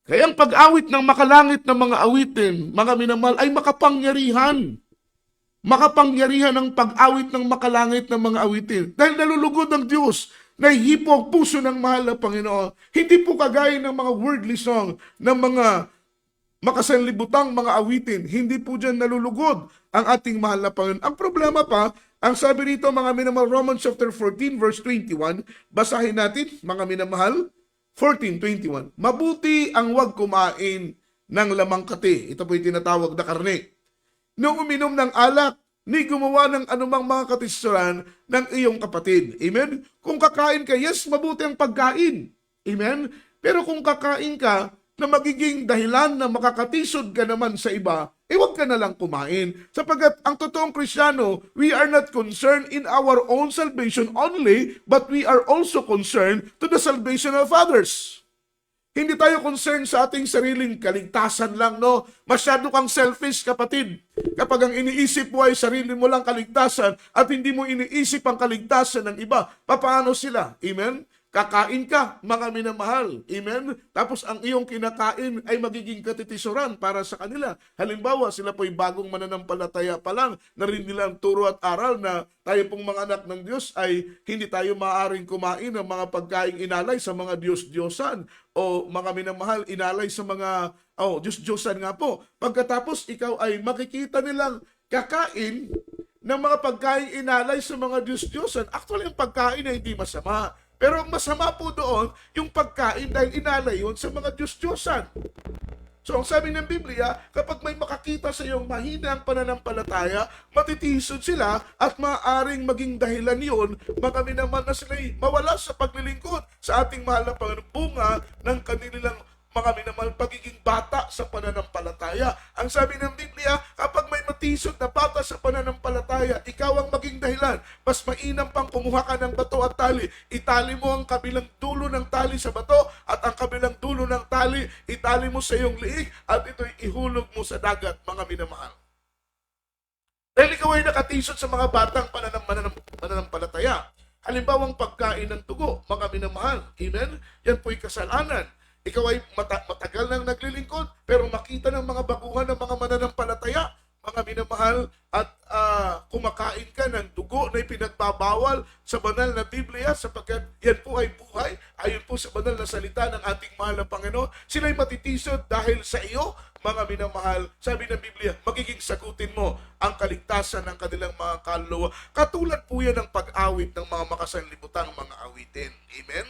Kaya ang pag-awit ng makalangit na mga awitin, mga minamahal, ay makapangyarihan. Makapangyarihan ang pag-awit ng makalangit na mga awitin. Dahil nalulugod ng Diyos, nahihipo ang puso ng mahal na Panginoon. Hindi po kagaya ng mga worldly song, ng mga makasanlibutang mga awitin. Hindi po dyan nalulugod ang ating mahal na Panginoon. Ang problema pa, ang sabi rito, mga minamahal, Romans chapter 14, verse 21, basahin natin, mga minamahal, 14:21. Mabuti ang huwag kumain ng lamang kati. Ito po yung tinatawag na karne. Nung uminom ng alak, ni gumawa ng anumang mga katisuran ng iyong kapatid. Amen? Kung kakain ka, yes, mabuti ang pagkain. Amen? Pero kung kakain ka na magiging dahilan na makakatisod ka naman sa iba, huwag ka na lang kumain. Sapagat ang totoong Kristiyano, we are not concerned in our own salvation only, but we are also concerned to the salvation of others. Hindi tayo concerned sa ating sariling kaligtasan lang, no? Masyado kang selfish, kapatid. Kapag ang iniisip mo ay sarili mo lang kaligtasan at hindi mo iniisip ang kaligtasan ng iba, papaano sila? Amen? Kakain ka, mga minamahal. Amen? Tapos ang iyong kinakain ay magiging katitisuran para sa kanila. Halimbawa, sila po'y bagong mananampalataya pa lang, narinig nila ang turo at aral na tayo pong mga anak ng Diyos ay hindi tayo maaaring kumain ng mga pagkaing inalay sa mga Diyos-Diyosan o mga minamahal, inalay sa mga Diyos-Diyosan nga po. Pagkatapos ikaw ay makikita nilang kakain ng mga pagkain inalay sa mga Diyos-Diyosan. Actually, ang pagkain ay hindi masama. Pero ang masama po doon, yung pagkain dahil inalay yun sa mga Diyos-Diyosan. So, ang sabi ng Biblia, kapag may makakita sa iyong mahinang pananampalataya, matitisod sila at maaaring maging dahilan yun, mga minaman na sila'y mawala sa paglilingkod sa ating mahal na Panginoon, bunga ng kanilang mga minamahal pagiging bata sa pananampalataya. Ang sabi ng Biblia, kapag may matisod na bata sa pananampalataya, ikaw ang maging dahilan. Mas mainam pang kumuha ka ng bato at tali. Itali mo ang kabilang dulo ng tali sa bato at ang kabilang dulo ng tali, itali mo sa iyong liig at ito'y ihulog mo sa dagat, mga minamahal. Dahil ikaw ay nakatisod sa mga batang pananampalataya. Halimbawa, ang pagkain ng tugo, mga minamahal. Amen? Yan po'y kasalanan. Ikaw ay matagal nang naglilingkod, pero makita ng mga baguhan ng mga mananampalataya, mga minamahal, at kumakain ka ng dugo na ipinagbabawal sa banal na Biblia sapagkat yan po ay buhay, ayon po sa banal na salita ng ating mahal na Panginoon. Sila'y matitisod dahil sa iyo, mga minamahal. Sabi ng Biblia, magiging sagutin mo ang kaligtasan ng kanilang mga kaluluwa. Katulad po yan ng pag-awit ng mga makasanlibutang mga awitin. Amen?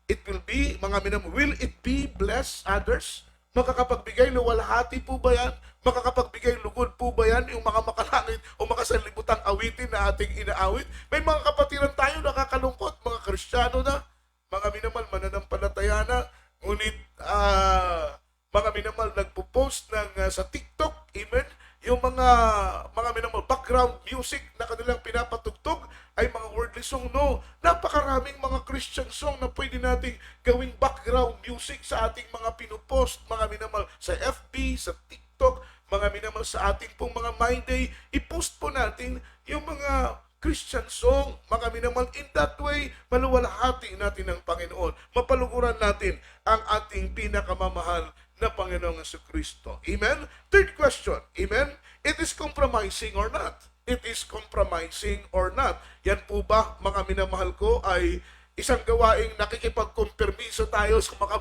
It will be, mga minamahal, will it be bless others? Makakapagbigay luwalhati po ba yan? Makakapagbigay lugod po ba yan? Yung mga makalangit o makasanlibutang awitin na ating inaawit? May mga kapatiran tayo nakakalungkot, mga Kristiyano na, mga minamahal, mananampalataya na, ngunit mga minamahal nagpo-post ng sa TikTok, amen, yung mga minamahal background music na kanilang pinapatugtog ay mga worldly song. No, napakaraming mga Christian song na pwede nating gawing background music sa ating mga pinupost, mga minamahal, sa FB, sa TikTok, mga minamahal, sa ating pong mga My Day. I-post po natin yung mga Christian song, mga minamahal. In that way, maluwalhati natin ang Panginoon. Mapaluguran natin ang ating pinakamamahal na Panginoong Jesucristo. Amen? Third question. Amen? It is compromising or not? It is compromising or not? Yan po ba, mga minamahal ko, ay isang gawaing nakikipagkompermiso tayo sa mga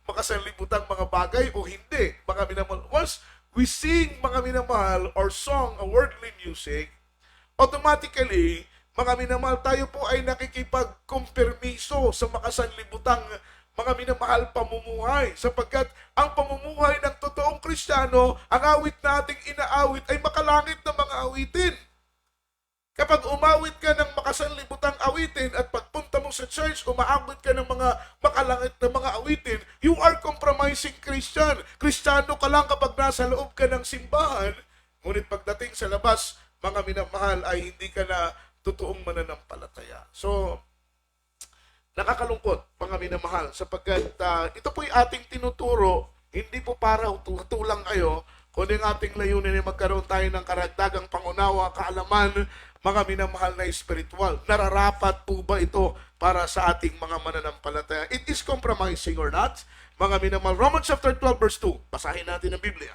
makasanlibutang mga bagay o hindi? Mga minamahal, once we sing, mga minamahal, or song, a worldly music, automatically, mga minamahal, tayo po ay nakikipagkompermiso sa makasanlibutang mga minamahal pamumuhay, sapagkat ang pamumuhay ng totoong Kristiyano, ang awit nating inaawit ay makalangit na mga awitin. Kapag umawit ka ng makasanlibutang awitin at pagpunta mo sa church, umaawit ka ng mga makalangit na mga awitin, you are compromising Christian. Kristiyano ka lang kapag nasa loob ka ng simbahan, ngunit pagdating sa labas, mga minamahal, ay hindi ka na totoong mananampalataya. So, nakakalungkot, mga minamahal, sapagkat ito po'y ating tinuturo, hindi po para tulang kayo, kundi ang ating layunin ay magkaroon tayo ng karagdagang pangunawa, kaalaman, mga minamahal na espiritual. Nararapat po ba ito para sa ating mga mananampalataya? It is compromising or not? Mga minamahal, Romans chapter 12 verse 2, basahin natin ang Biblia.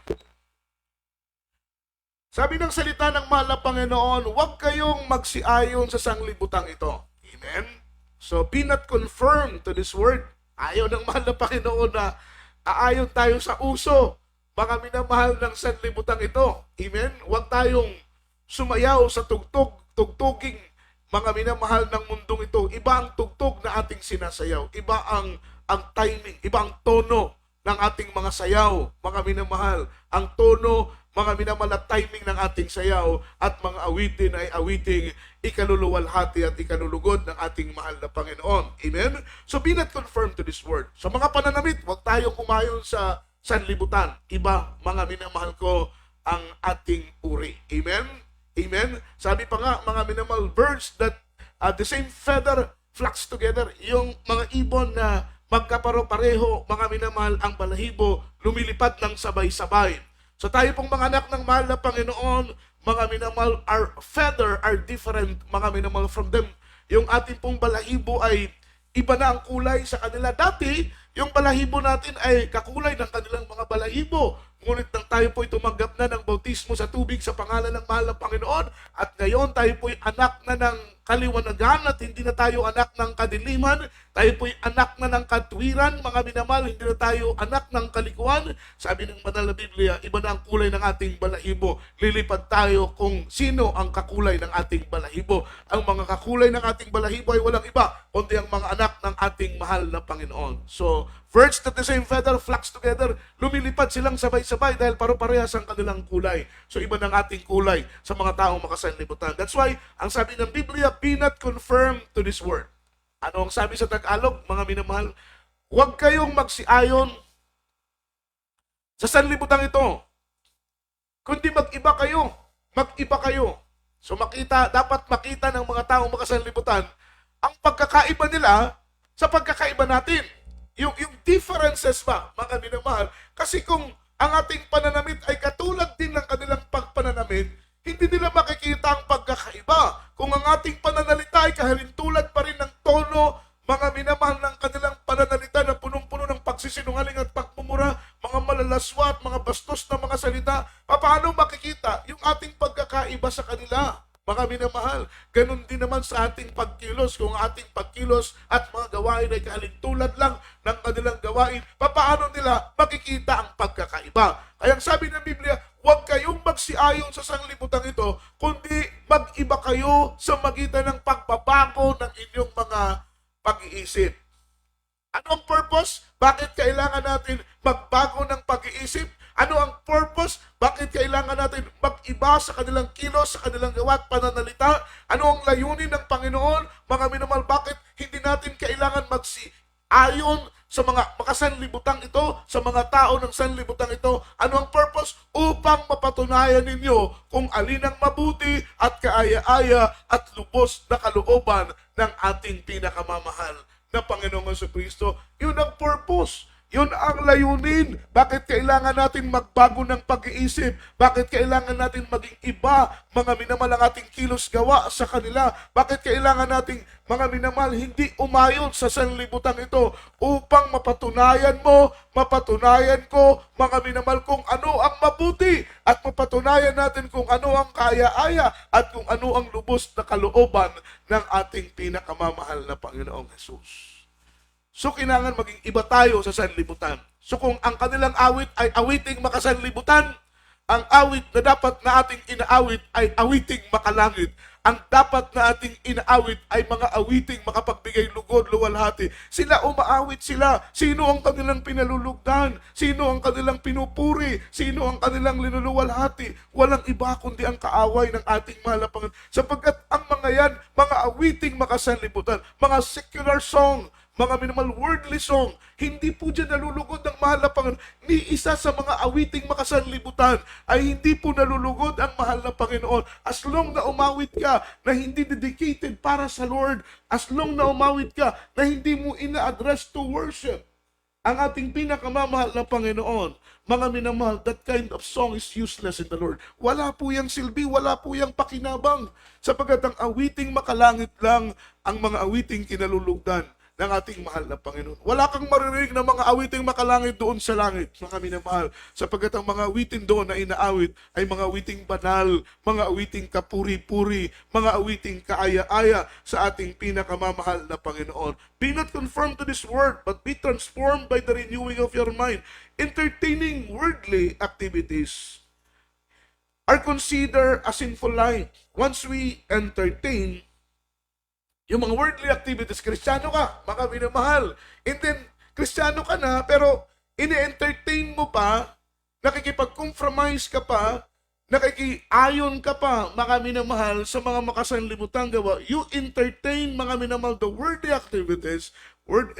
Sabi ng salita ng mahal na Panginoon, huwag kayong magsiayon sa sanglibutang ito. Amen? So, be not conformed to this word. Ayaw ng mahal na Panginoon na aayon tayo sa uso. Mga minamahal ng sanlibutan ito. Amen? Huwag tayong sumayaw sa tugtuging mga minamahal ng mundong ito. Iba ang tugtog na ating sinasayaw. Iba ang timing. Iba ang tono ng ating mga sayaw. Mga minamahal. Ang tono, mga minamahal at timing ng ating sayaw at mga awitin ay awiting ikaluluwalhati at ikalulugod ng ating mahal na Panginoon. Amen? So be not conformed to this word. Sa mga pananamit, huwag tayong kumayon sa sanlibutan. Iba, mga minamahal ko, ang ating uri. Amen? Amen? Sabi pa nga, mga minamahal, birds that the same feather flocks together. Yung mga ibon na magkaparo-pareho, mga minamahal, ang balahibo, lumilipad ng sabay-sabay. So tayo pong mga anak ng mahal na Panginoon, mga minamahal, our feather are different, mga minamahal, from them. Yung ating pong balahibo ay Iba na ang kulay sa kanila. Dati, yung balahibo natin ay kakulay ng kanilang mga balahibo. Ngunit nang tayo po'y tumanggap na ng bautismo sa tubig sa pangalan ng mahal na Panginoon, at ngayon tayo po'y anak na ng kaliwanagan at hindi na tayo anak ng kadiliman, tayo po'y anak na ng katwiran, mga minamahal, hindi na tayo anak ng kalikuan. Sabi ng banal na Biblia, iba na ang kulay ng ating balahibo. Lilipad tayo kung sino ang kakulay ng ating balahibo. Ang mga kakulay ng ating balahibo ay walang iba, kundi ang mga anak ng ating mahal na Panginoon. So, birds that the same feather flocks together, lumilipad silang sabay-sabay dahil paro-parehas ang kanilang kulay. So, iba ng ating kulay sa mga taong makasanlibutan. That's why, ang sabi ng Biblia, be not conformed to this world. Ano ang sabi sa Tagalog, mga minamahal? Huwag kayong magsiayon sa sanlibutan ito, kundi mag-iba kayo. Mag-iba kayo. So dapat makita ng mga taong makasanlibutan ang pagkakaiba nila sa pagkakaiba natin. Yung differences ba, mga minamahal? Kasi kung ang ating pananamit ay katulad din ng kanilang pagpananamit, hindi nila makikita ang pagkakaiba. Kung ang ating pananalita ay kahalintulad pa rin ng tono, mga minamahal, ng kanilang pananalita na punong-puno ng pagsisinungaling at pagmumura, mga malalaswa at mga bastos na mga salita, paano makikita yung ating pagkakaiba sa kanila? Mga minamahal, ganun din naman sa ating pagkilos. Kung ating pagkilos at mga gawain ay kahalintulad lang ng kanilang gawain, paano nila makikita ang pagkakaiba? Kaya sabi ng Biblia, huwag kayong magsiayon sa sanglibutan ito, kundi mag-iba kayo sa magitan ng pagbabago ng inyong mga pag-iisip. Ano ang purpose? Bakit kailangan natin magbago ng pag-iisip? Ano ang purpose? Bakit kailangan natin mag-iba sa kanilang kilos, sa kanilang gawa at pananalita? Ano ang layunin ng Panginoon? Mga minamahal, bakit hindi natin kailangan magsiayon sa mga makasanlibutang ito, sa mga tao ng sanlibutang ito? Ano ang purpose? Upang mapatunayan ninyo kung alin ang mabuti at kaaya-aya at lubos na kalooban ng ating pinakamamahal na Panginoong Jesucristo. Yun ang purpose. Yun ang layunin. Bakit kailangan natin magbago ng pag-iisip? Bakit kailangan natin maging iba, mga minamahal, ang ating kilos gawa sa kanila? Bakit kailangan nating, mga minamahal, hindi umayon sa sanlibutan ito upang mapatunayan mo, mapatunayan ko, mga minamahal, kung ano ang mabuti at mapatunayan natin kung ano ang kaaya-aya at kung ano ang lubos na kalooban ng ating pinakamamahal na Panginoong Jesus. So, kailangan maging iba tayo sa sanlibutan. So, kung ang kanilang awit ay awiting makasanlibutan, ang awit na dapat na ating inaawit ay awiting makalangit. Ang dapat na ating inaawit ay mga awiting makapagbigay lugod, luwalhati. Sila umaawit sila. Sino ang kanilang pinalulugdan? Sino ang kanilang pinupuri? Sino ang kanilang linuluwalhati? Walang iba kundi ang kaaway ng ating mahal na Panginoon. Sapagkat ang mga yan, mga awiting makasanlibutan, mga secular song, mga minimal worldly song, hindi po dyan nalulugod ng mahal na Panginoon. Ni isa sa mga awiting makasanlibutan ay hindi po nalulugod ang mahal na Panginoon. As long na umawit ka na hindi dedicated para sa Lord, as long na umawit ka na hindi mo ina-address to worship ang ating pinakamamahal na Panginoon, mga minamahal, that kind of song is useless in the Lord. Wala po yang silbi, wala po yang pakinabang, sapagkat ang awiting makalangit lang ang mga awiting kinalulugdan ng ating mahal na Panginoon. Wala kang maririnig ng mga awiting makalangit doon sa langit, mga minamahal, sapagkat ang mga awitin doon na inaawit ay mga awiting banal, mga awiting kapuri-puri, mga awiting kaaya-aya sa ating pinakamamahal na Panginoon. Be not conformed to this world, but be transformed by the renewing of your mind. Entertaining worldly activities are considered a sinful life. Once we entertain yung mga worldly activities, Kristiyano ka, mga minamahal. And then, Kristiyano ka na, pero ini-entertain mo pa, nakikipag-compromise ka pa, nakikiayon ka pa, mga minamahal, sa mga makasanlimutang gawa. You entertain, mga minamahal, the worldly activities.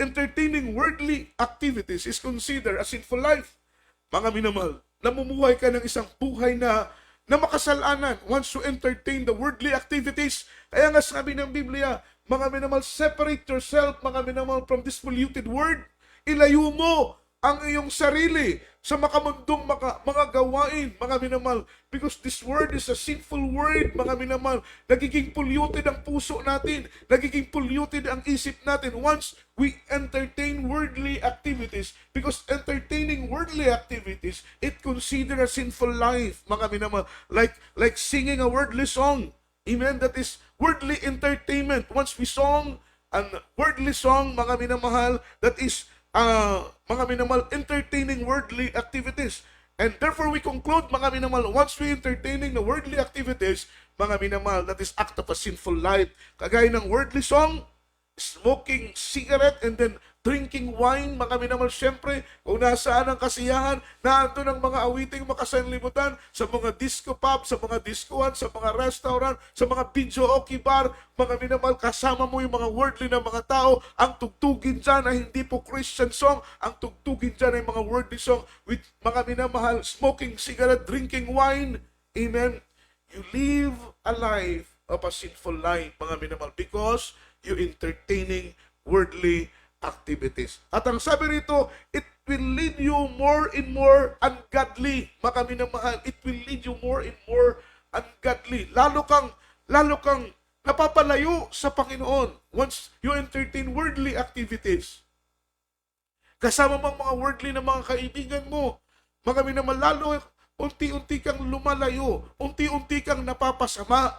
Entertaining worldly activities is considered a sinful life. Mga minamahal, namumuhay ka ng isang buhay na makasalanan once you entertain the worldly activities. Kaya nga sabi ng Biblia, mga minamahal, separate yourself, mga minamahal, from this polluted world. Ilayo mo ang iyong sarili sa makamundong mga gawain, mga minamahal. Because this word is a sinful word, mga minamahal. Nagiging polluted ang puso natin. Nagiging polluted ang isip natin once we entertain worldly activities. Because entertaining worldly activities, it considered a sinful life, mga minamahal. Like singing a worldly song. Amen? That is worldly entertainment. Once we song an worldly song, mga minamahal, that is mga minamahal, entertaining worldly activities. And therefore we conclude, mga minamahal, once we entertaining the worldly activities, mga minamahal, that is act of a sinful life. Kagaya ng worldly song, smoking cigarette, and then drinking wine, mga minamahal, syempre, kung nasaan ang kasiyahan, naandun ang mga awiting makasanlibutan sa mga disco pub, sa mga discoan, sa mga restaurant, sa mga videoke bar, mga minamahal, kasama mo yung mga worldly na mga tao, ang tugtugin dyan ay hindi po Christian song, ang tugtugin dyan ay mga worldly song with mga minamahal, smoking cigarette, drinking wine, amen? You live a life of a sinful life, mga minamahal, because you entertaining worldly activities. At ang sabi rito, it will lead you more and more ungodly. Mga minamahal, it will lead you more and more ungodly. Lalo kang napapalayo sa Panginoon once you entertain worldly activities. Kasama mong mga worldly na mga kaibigan mo, mga minamahal, lalo unti-unti kang lumalayo, unti-unti kang napapasama.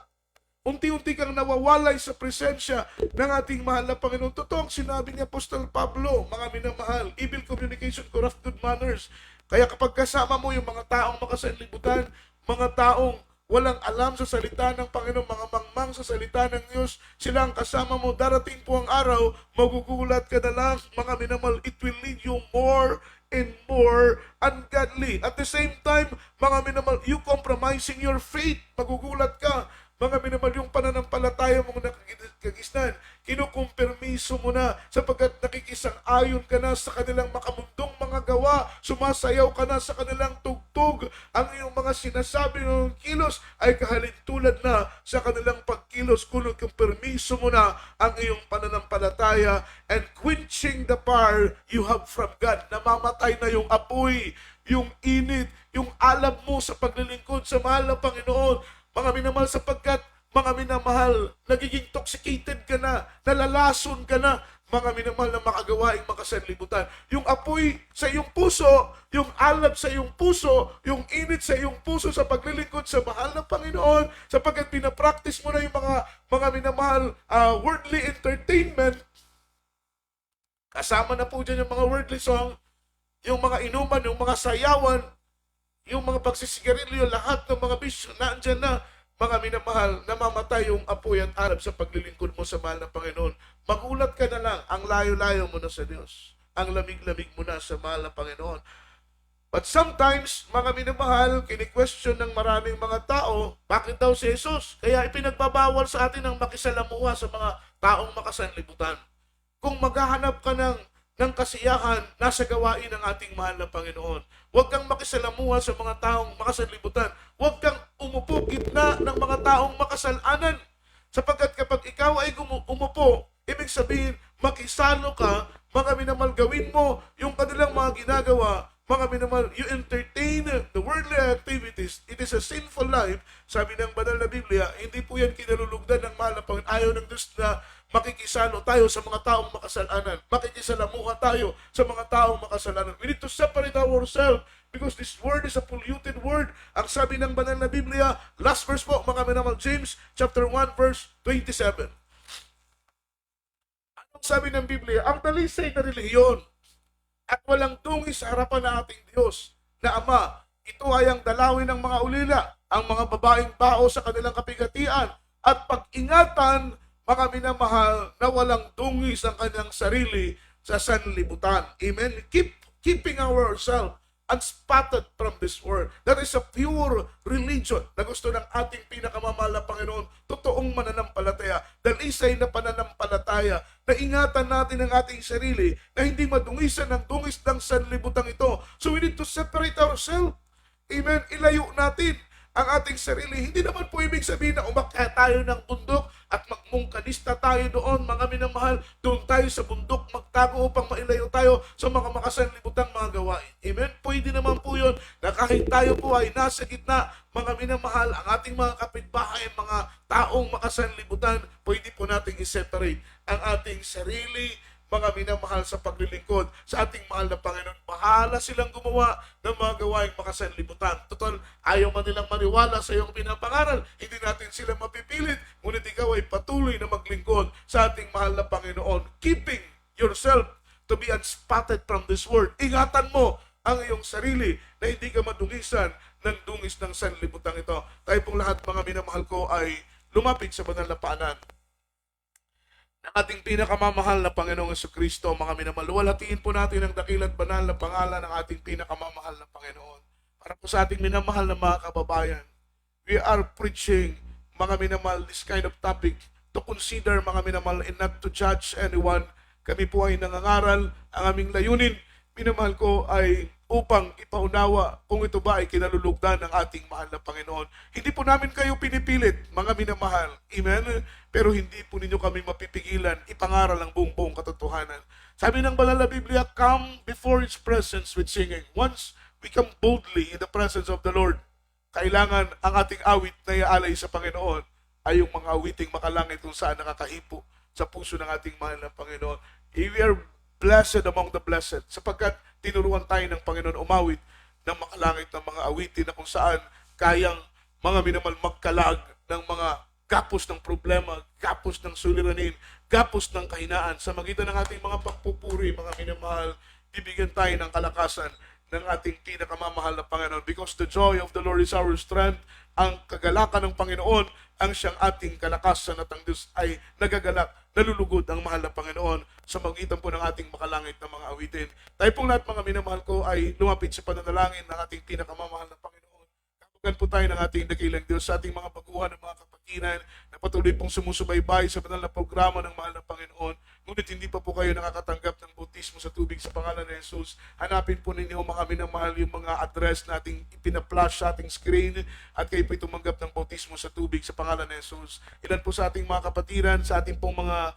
Unti-unti kang nawawalay sa presensya ng ating mahal na Panginoon. Totoo ang sinabi ni Apostol Pablo, mga minamahal, evil communication, corrupt good manners. Kaya kapag kasama mo yung mga taong makasanlibutan, mga taong walang alam sa salita ng Panginoon, mga mangmang sa salita ng Diyos, sila ang kasama mo, darating po ang araw, magugulat ka na lang, mga minamahal, it will lead you more and more ungodly. At the same time, mga minamahal, you compromising your faith, magugulat ka, mga minamahal, yung pananampalataya mong nakagisnan, kinukumpermiso mo na sapagkat nakikisang-ayon ka na sa kanilang makamundong mga gawa, sumasayaw ka na sa kanilang tugtog, ang iyong mga sinasabi ng kilos ay kahalintulad na sa kanilang pagkilos, kinukumpermiso mo na ang iyong pananampalataya, and quenching the fire you have from God. Namamatay na yung apoy, yung init, yung alab mo sa paglilingkod sa mahal na Panginoon. Mga minamahal, sapagkat, mga minamahal, nagiging toxicated ka na, nalalason ka na, mga minamahal na makagawaing makasanlibutan. Yung apoy sa iyong puso, yung alab sa iyong puso, yung init sa iyong puso sa paglilingkod sa mahal na Panginoon, sapagkat pinapractice mo na yung mga minamahal, worldly entertainment, kasama na po dyan yung mga worldly song, yung mga inuman, yung mga sayawan, yung mga pagsisigarilyo, lahat ng mga bisyo, naandyan na, mga minamahal, namamatay yung apoy at arab sa paglilingkod mo sa mahal ng Panginoon. Magulat ka na lang, ang layo-layo mo na sa Diyos. Ang lamig-lamig mo na sa mahal ng Panginoon. But sometimes, mga minamahal, kini-question ng maraming mga tao, bakit daw si Jesus? Kaya ipinagbabawal sa atin ang makisalamuha sa mga taong makasanlibutan. Kung maghahanap ka ng kasiyahan, nasa gawain ng ating mahal na Panginoon. Huwag kang makisalamuha sa mga taong makasanlibutan. Huwag kang umupo gitna ng mga taong makasalanan. Sapagkat kapag ikaw ay umupo, ibig sabihin, makisalo ka, mga minamahal, gawin mo yung kanilang mga ginagawa, mga minamahal, you entertain the worldly activities. It is a sinful life. Sabi ng banal na Biblia, hindi po yan kinalulugdan ng mahal na Panginoon. Ayaw ng Diyos na makikisalo tayo sa mga taong makasalanan. Makikisalamuha tayo sa mga taong makasalanan. We need to separate ourselves because this word is a polluted word. Ang sabi ng banal na Biblia, last verse po, mga minamahal, James chapter 1 verse 27. Anong sabi ng Biblia? Ang talisay na relihiyon at walang tungis sa harapan ng ating Diyos na Ama, ito ay ang dalawin ng mga ulila, ang mga babaeng bao sa kanilang kapigatian, at pag-ingatan, mga minamahal, na walang tungis ang kanyang sarili sa sanlibutan. Amen? Keeping ourselves unspotted from this world. That is a pure religion na gusto ng ating pinakamamahal na Panginoon, totoong mananampalataya, dalisay na pananampalataya, na ingatan natin ang ating sarili, na hindi madungisan ng dungis ng sanlibutan ito. So we need to separate ourselves. Amen? Ilayo natin ang ating sarili. Hindi naman po ibig sabihin na umakyat tayo ng bundok at magmungkanista tayo doon, mga minamahal. Doon tayo sa bundok magtago upang mailayo tayo sa mga makasanlibutang mga gawain. Amen? Pwede naman po yun na kahit tayo po ay nasa gitna, mga minamahal, ang ating mga kapitbahay, mga taong makasanlibutan, pwede po nating i-separate ang ating sarili, mga minamahal, sa paglilingkod sa ating mahal na Panginoon. Bahala silang gumawa ng mga gawaing makasanlibutan. Total, ayaw man nilang maniwala sa iyong pinapangaral. Hindi natin sila mapipilit, ngunit ikaw ay patuloy na maglingkod sa ating mahal na Panginoon. Keeping yourself to be unspotted from this world. Ingatan mo ang iyong sarili na hindi ka madungisan ng dungis ng sanlibutan ito. Tayo pong lahat, mga minamahal ko, ay lumapit sa banal na paanan ng ating pinakamamahal na Panginoong Jesucristo. Mga minamahal, luwalhatiin po natin ang dakilat banal na pangalan ng ating pinakamamahal na Panginoon. Para po sa ating minamahal na mga kababayan, we are preaching, mga minamahal, this kind of topic to consider, mga minamahal, and not to judge anyone. Kami po ay nangangaral, ang aming layunin, minamahal ko, ay upang ipaunawa kung ito ba ay kinalulugdan ng ating mahal na Panginoon. Hindi po namin kayo pinipilit, mga minamahal. Amen? Pero hindi po ninyo kami mapipigilan ipangaral ang buong katotohanan. Sabi ng banal na Biblia, come before His presence with singing. Once we come boldly in the presence of the Lord, kailangan ang ating awit na iaalay sa Panginoon ay yung mga awiting makalangit kung saan nakakahipo sa puso ng ating mahal na Panginoon. We are blessed among the blessed, sapagkat tinuruan tayo ng Panginoon umawit ng makalangit ng mga awitin na kung saan kayang, mga minamahal, magkalag ng mga gapos ng problema, gapos ng suliranin, gapos ng kahinaan. Sa magitan ng ating mga pagpupuri, mga minamahal, bibigyan tayo ng kalakasan ng ating pinakamamahal na Panginoon. Because the joy of the Lord is our strength. Ang kagalakan ng Panginoon ang siyang ating kalakasan, at ang Diyos ay nagagalak, nalulugod ang mahal na Panginoon sa magitan po ng ating makalangit na mga awitin. Tayo pong lahat, mga minamahal ko, ay lumapit sa pananalangin ng ating pinakamamahal na Panginoon. Kapagan po tayo ng ating dakilang Diyos sa ating mga baguhan ng mga kapatiran na patuloy pong sumusubaybay sa banal na programa ng mahal na Panginoon. Ngunit hindi pa po kayo nakakatanggap ng bautismo sa tubig sa pangalan ni Jesus. Hanapin po ninyo, mga minamahal, yung mga address na ating ipina-flash sa ating screen at kayo po tumanggap ng bautismo sa tubig sa pangalan ni Jesus. Ilan po sa ating mga kapatiran, sa ating pong mga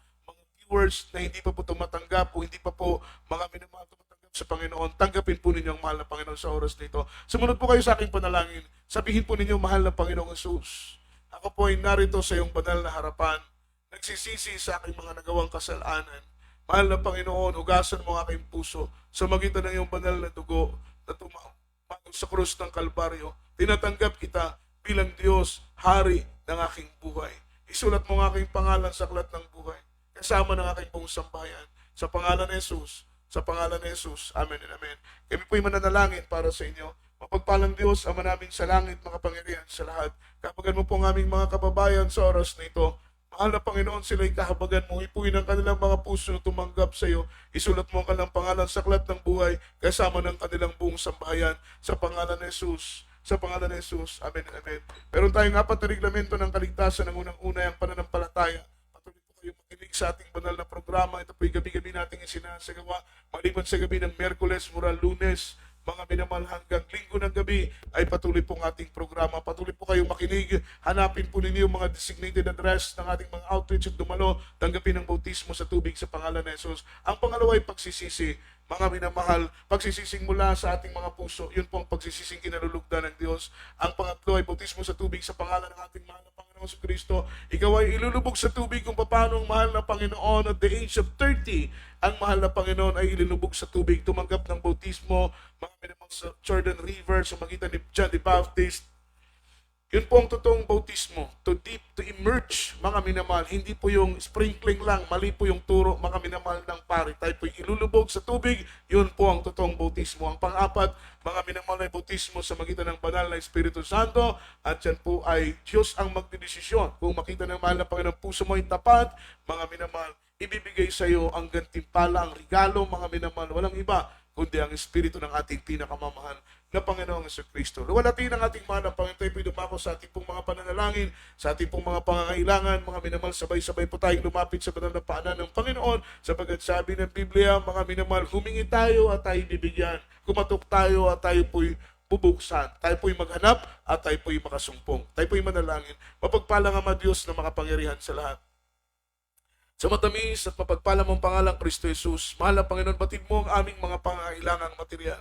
viewers na hindi pa po tumatanggap o hindi pa po, mga minamahal, tumatanggap sa Panginoon, tanggapin po ninyo ang mahal na Panginoon sa oras nito. Sumunod po kayo sa aking panalangin. Sabihin po ninyo, mahal na Panginoong Jesus, ako po ay narito sa iyong banal na harapan, nagsisisi sa aking mga nagawang kasalanan. Mahal na Panginoon, hugasan mo ang aking puso sa magitan ng iyong banal na dugo na tumawag sa krus ng Kalbaryo. Tinatanggap kita bilang Diyos, Hari ng aking buhay. Isulat mo ang aking pangalan sa aklat ng buhay, kasama ng aking buong sambahayan. Sa pangalan ni Jesus, sa pangalan ni Jesus. Amen and amen. Kami po'y mananalangin para sa inyo. Mapagpalang Diyos, Ama namin sa langit, makapangyarihan sa lahat. Kapagan mo po ang aming mga kababayan sa oras na ito. Mahal na Panginoon, sila'y kahabagan mo. Ipuin ang kanilang mga puso na tumanggap sa iyo. Isulat mo ang kanilang pangalan sa aklat ng buhay, kasama ng kanilang buong sambahayan. Sa pangalan ni Jesus. Sa pangalan ni Jesus. Amen and amen. Meron tayong 4 na reglamento ng kaligtasan. Ang unang-una ang pananampalataya. Patuloy po kayo makinig sa ating banal na programa. Ito po'y gabi-gabi nating isinasagawa. Maliban sa gabi ng Miyerkules, mula Lunes, mga minamahal, hanggang Linggo ng gabi ay patuloy pong ating programa. Patuloy po kayong makinig. Hanapin po ninyo yung mga designated address ng ating mga outreach at dumalo. Tanggapin ang bautismo sa tubig sa pangalan ni Jesus. Ang pangalawa ay pagsisisi. Mga minamahal, pagsisising mula sa ating mga puso. Yun po ang pagsisising kinalulugdan ng Diyos. Ang pangatlo ay bautismo sa tubig sa pangalan ng ating mahal na Panginoon sa Kristo. Ikaw ay ilulubog sa tubig kung paano ang mahal na Panginoon at the age of 30. Ang mahal na Panginoon ay ilulubog sa tubig. Tumanggap ng bautismo, mga minamahal, sa Jordan River, sa magitan ni John the Baptist. Yun po ang totoong bautismo. To deep, to immerse, mga minamahal. Hindi po yung sprinkling lang. Mali po yung turo, mga minamahal, ng pari. Tayo po ilulubog sa tubig. Yun po ang totoong bautismo. Ang pang-apat, mga minamahal, na bautismo sa magitan ng banal na Espiritu Santo. At yan po ay Diyos ang magdedesisyon. Kung makita ng mahal na Panginoon, puso mo ay tapat, mga minamahal, ibibigay sa iyo ang gantimpala, ang regalo, mga minamahal. Walang iba kundi ang Espiritu ng ating pinakamamahal na Panginoong Jesucristo. Luwalhatiin ang ating mahal na Panginoon. Tayo po'y dumako sa ating pong mga pananalangin, sa ating pong mga pangangailangan, mga minamahal, sabay-sabay po tayong lumapit sa banal na paanan ng Panginoon, sapagkat sabi ng Biblia, mga minamahal, humingi tayo at tayo bibigyan. Kumatok tayo at tayo po'y bubuksan. Tayo po'y maghanap at tayo po'y makasumpong. Tayo po'y manalangin. Mapagpalang Ama Diyos na makapangyarihan sa lahat. Sa matamis at mapagpala mong pangalang Kristo Jesus, mahal na Panginoon, batid mo ang aming mga pangangailangang material,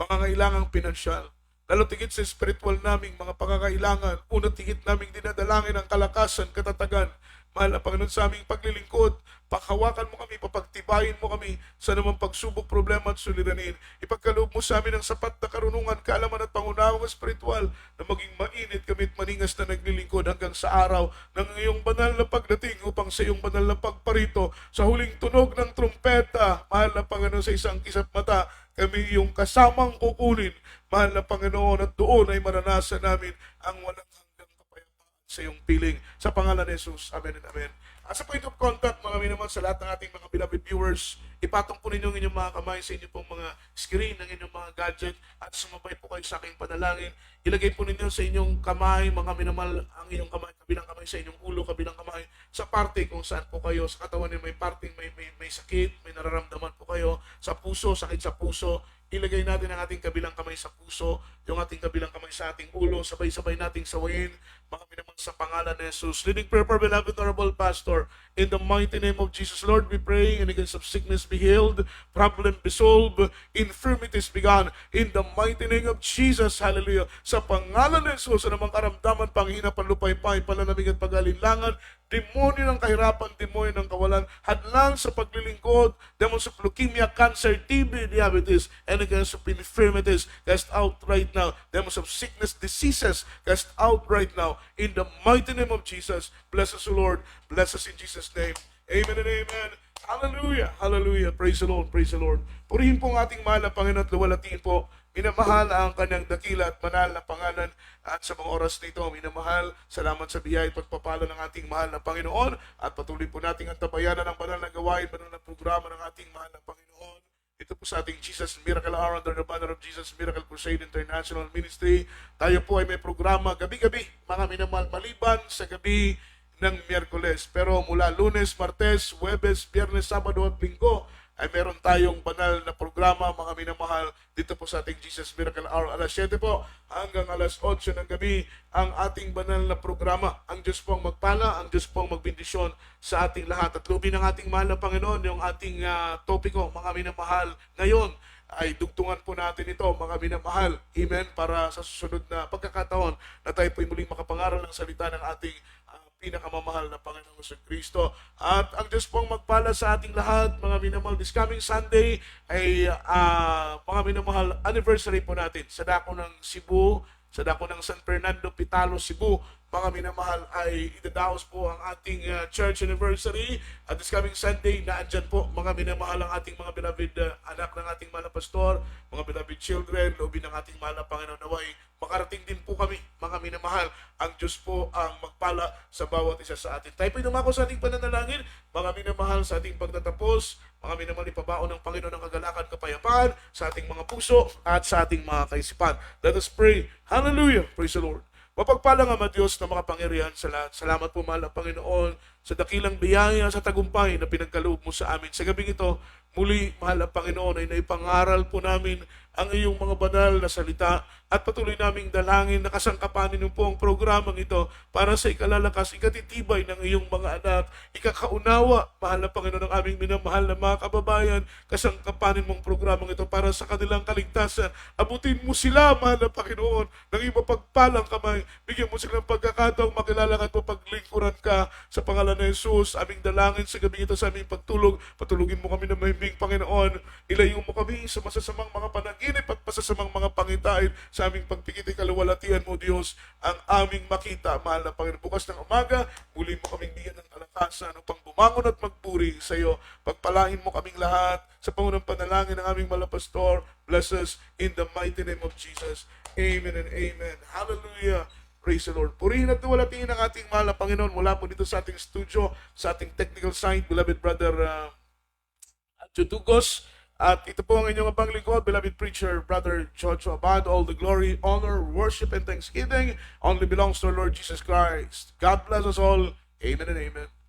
pangangailangang pinansyal, lalo tigit sa spiritual naming mga pangangailangan, unat tigit naming dinadalangin ang kalakasan, katatagan, mahal na Panginoon, sa aming paglilingkod, paghawakan mo kami, papagtibayin mo kami sa namang pagsubok, problema at suliranin. Ipagkaloob mo sa amin ang sapat na karunungan, kaalaman at pangunawang espiritual na maging mainit kami at maningas na naglilingkod hanggang sa araw ng iyong banal na pagdating upang sa iyong banal na pagparito sa huling tunog ng trumpeta, mahal na Panginoon, sa isang kisap mata, kami iyong kasamang kukunin, mahal na Panginoon, at doon ay maranasan namin ang walang hanggang kapayapaan sa iyong piling. Sa pangalan ni Jesus, amen and amen. As a point of contact, mga minamahal, sa lahat ng ating mga beloved viewers, ipatong po ninyo ang inyong mga kamay sa inyong pong mga screen, ng inyong mga gadget, at sumabay po kayo sa aking panalangin. Ilagay po ninyo sa inyong kamay, mga minamahal, ang inyong kamay, kabilang kamay sa inyong ulo, kabilang kamay sa parte kung saan po kayo, sa katawan niyo may parte, may sakit, may nararamdaman po kayo, sa puso, sakit sa puso. Ilagay natin ang ating kabilang kamay sa puso, yung ating kabilang kamay sa ating ulo, sabay-sabay nating sawayin, mga minamahal, sa pangalan ni Jesus. Leading prayer for beloved honorable pastor, in the mighty name of Jesus, Lord, we pray, and against of sickness be healed, problem be solved, infirmities be gone, in the mighty name of Jesus, hallelujah. Sa pangalan ni Jesus, anumang karamdaman, panghina, panlupaypay, palanamig at pag-alinlangan, demonyo ng kahirapan, demonyo ng kawalan, hadlang sa paglilingkod, demons of leukemia, cancer, TB, diabetes, and against of infirmities, cast out right now. Demons of sickness, diseases, cast out right now. In the mighty name of Jesus, bless us, O Lord. Bless us in Jesus' name. Amen and amen. Hallelujah. Hallelujah. Praise the Lord. Praise the Lord. Purihin po ang ating mahal na Panginoon at luwalatiin po. Minamahal ang kanyang dakila at banal na pangalan, at sa mga oras na ito, minamahal, salamat sa biyaya at pagpapala ng ating mahal na Panginoon, at patuloy po nating antabayanan ang banal na gawain, banal na programa ng ating mahal na Panginoon. Ito po sa ating Jesus Miracle Hour under the banner of Jesus Miracle Crusade International Ministry. Tayo po ay may programa gabi-gabi, mga minamahal, maliban sa gabi ng Miyerkules. Pero mula Lunes, Martes, Huwebes, Biyernes, Sabado at Linggo ay meron tayong banal na programa, mga minamahal, dito po sa ating Jesus Miracle Hour. Alas 7 po hanggang alas 8 ng gabi ang ating banal na programa. Ang Diyos po ang magpala, ang Diyos po ang magbindisyon sa ating lahat. At lubin ng ating mahal na Panginoon, yung ating topiko, mga minamahal, ngayon ay dugtungan po natin ito, mga minamahal. Amen. Para sa susunod na pagkakataon na tayo po ay muling makapangaral ng salita ng ating pinakamamahal na Panginoong Kristo. At ang Diyos pong magpala sa ating lahat, mga minamahal. This coming Sunday ay mga minamahal, anniversary po natin sa dako ng Cebu, sa dako ng San Fernando, Pitalo, Cebu. Mga minamahal, ay idadaos po ang ating church anniversary. At this coming Sunday, naandyan po, mga minamahal, ang ating mga beloved anak ng ating mahal na pastor, mga beloved children, loobin ng ating mahal na Panginoon, naway makarating din po kami, mga minamahal. Ang Diyos po ang magpala sa bawat isa sa atin. Tayo po'y dumako sa ating pananalangin, mga minamahal, sa ating pagtatapos, mga minamahal, ipabaon ng Panginoon ng kagalakan, kapayapaan sa ating mga puso at sa ating mga kaisipan. Let us pray. Hallelujah. Praise the Lord. Mapagpalang Ama Diyos na makapangyarihan sa lahat. Salamat po, mahal na Panginoon, sa dakilang biyaya sa tagumpay na pinagkaloob mo sa amin. Sa gabing ito, muli, mahal na Panginoon, ay naipangaral po namin ang iyong mga banal na salita, at patuloy naming dalangin na kasangkapanin mo po ang programang ito para sa ikalalakas, ikatitibay ng iyong mga anak, ikakaunawa, mahal na Panginoon, ng aming minamahal na mga kababayan, kasangkapanin mong programang ito para sa kanilang kaligtasan. Abutin mo sila, mahal na Panginoon, ng iyong mapagpalang kamay. Bigyan mo silang pagkakataong makilala at mapaglingkuran ka. Sa pangalan ni Jesus, aming dalangin sa gabi ito, sa aming pagtulog. Patulugin mo kami na mahimbing, Panginoon. Ilayo mo kami sa masasamang mga panaginip at masasamang mga pangitain. Sa aming pagpikit, kaluwalhatian mo, Diyos, ang aming makita, mahal na Panginoon. Bukas ng umaga, muli mo kaming bigyan ng kalakasan upang bumangon at magpuri sa iyo. Pagpalain mo kaming lahat sa pangunang panalangin ng aming malapastor. Bless us in the mighty name of Jesus. Amen and amen. Hallelujah. Praise the Lord. Purihin at duwalatiin ang ating mahal na Panginoon mula po dito sa ating studio, sa ating technical side, beloved brother Jutugos. At ito po ang inyong abang lingkod, beloved preacher, Brother Jojo Abad. All the glory, honor, worship, and thanksgiving only belongs to our Lord Jesus Christ. God bless us all. Amen and amen.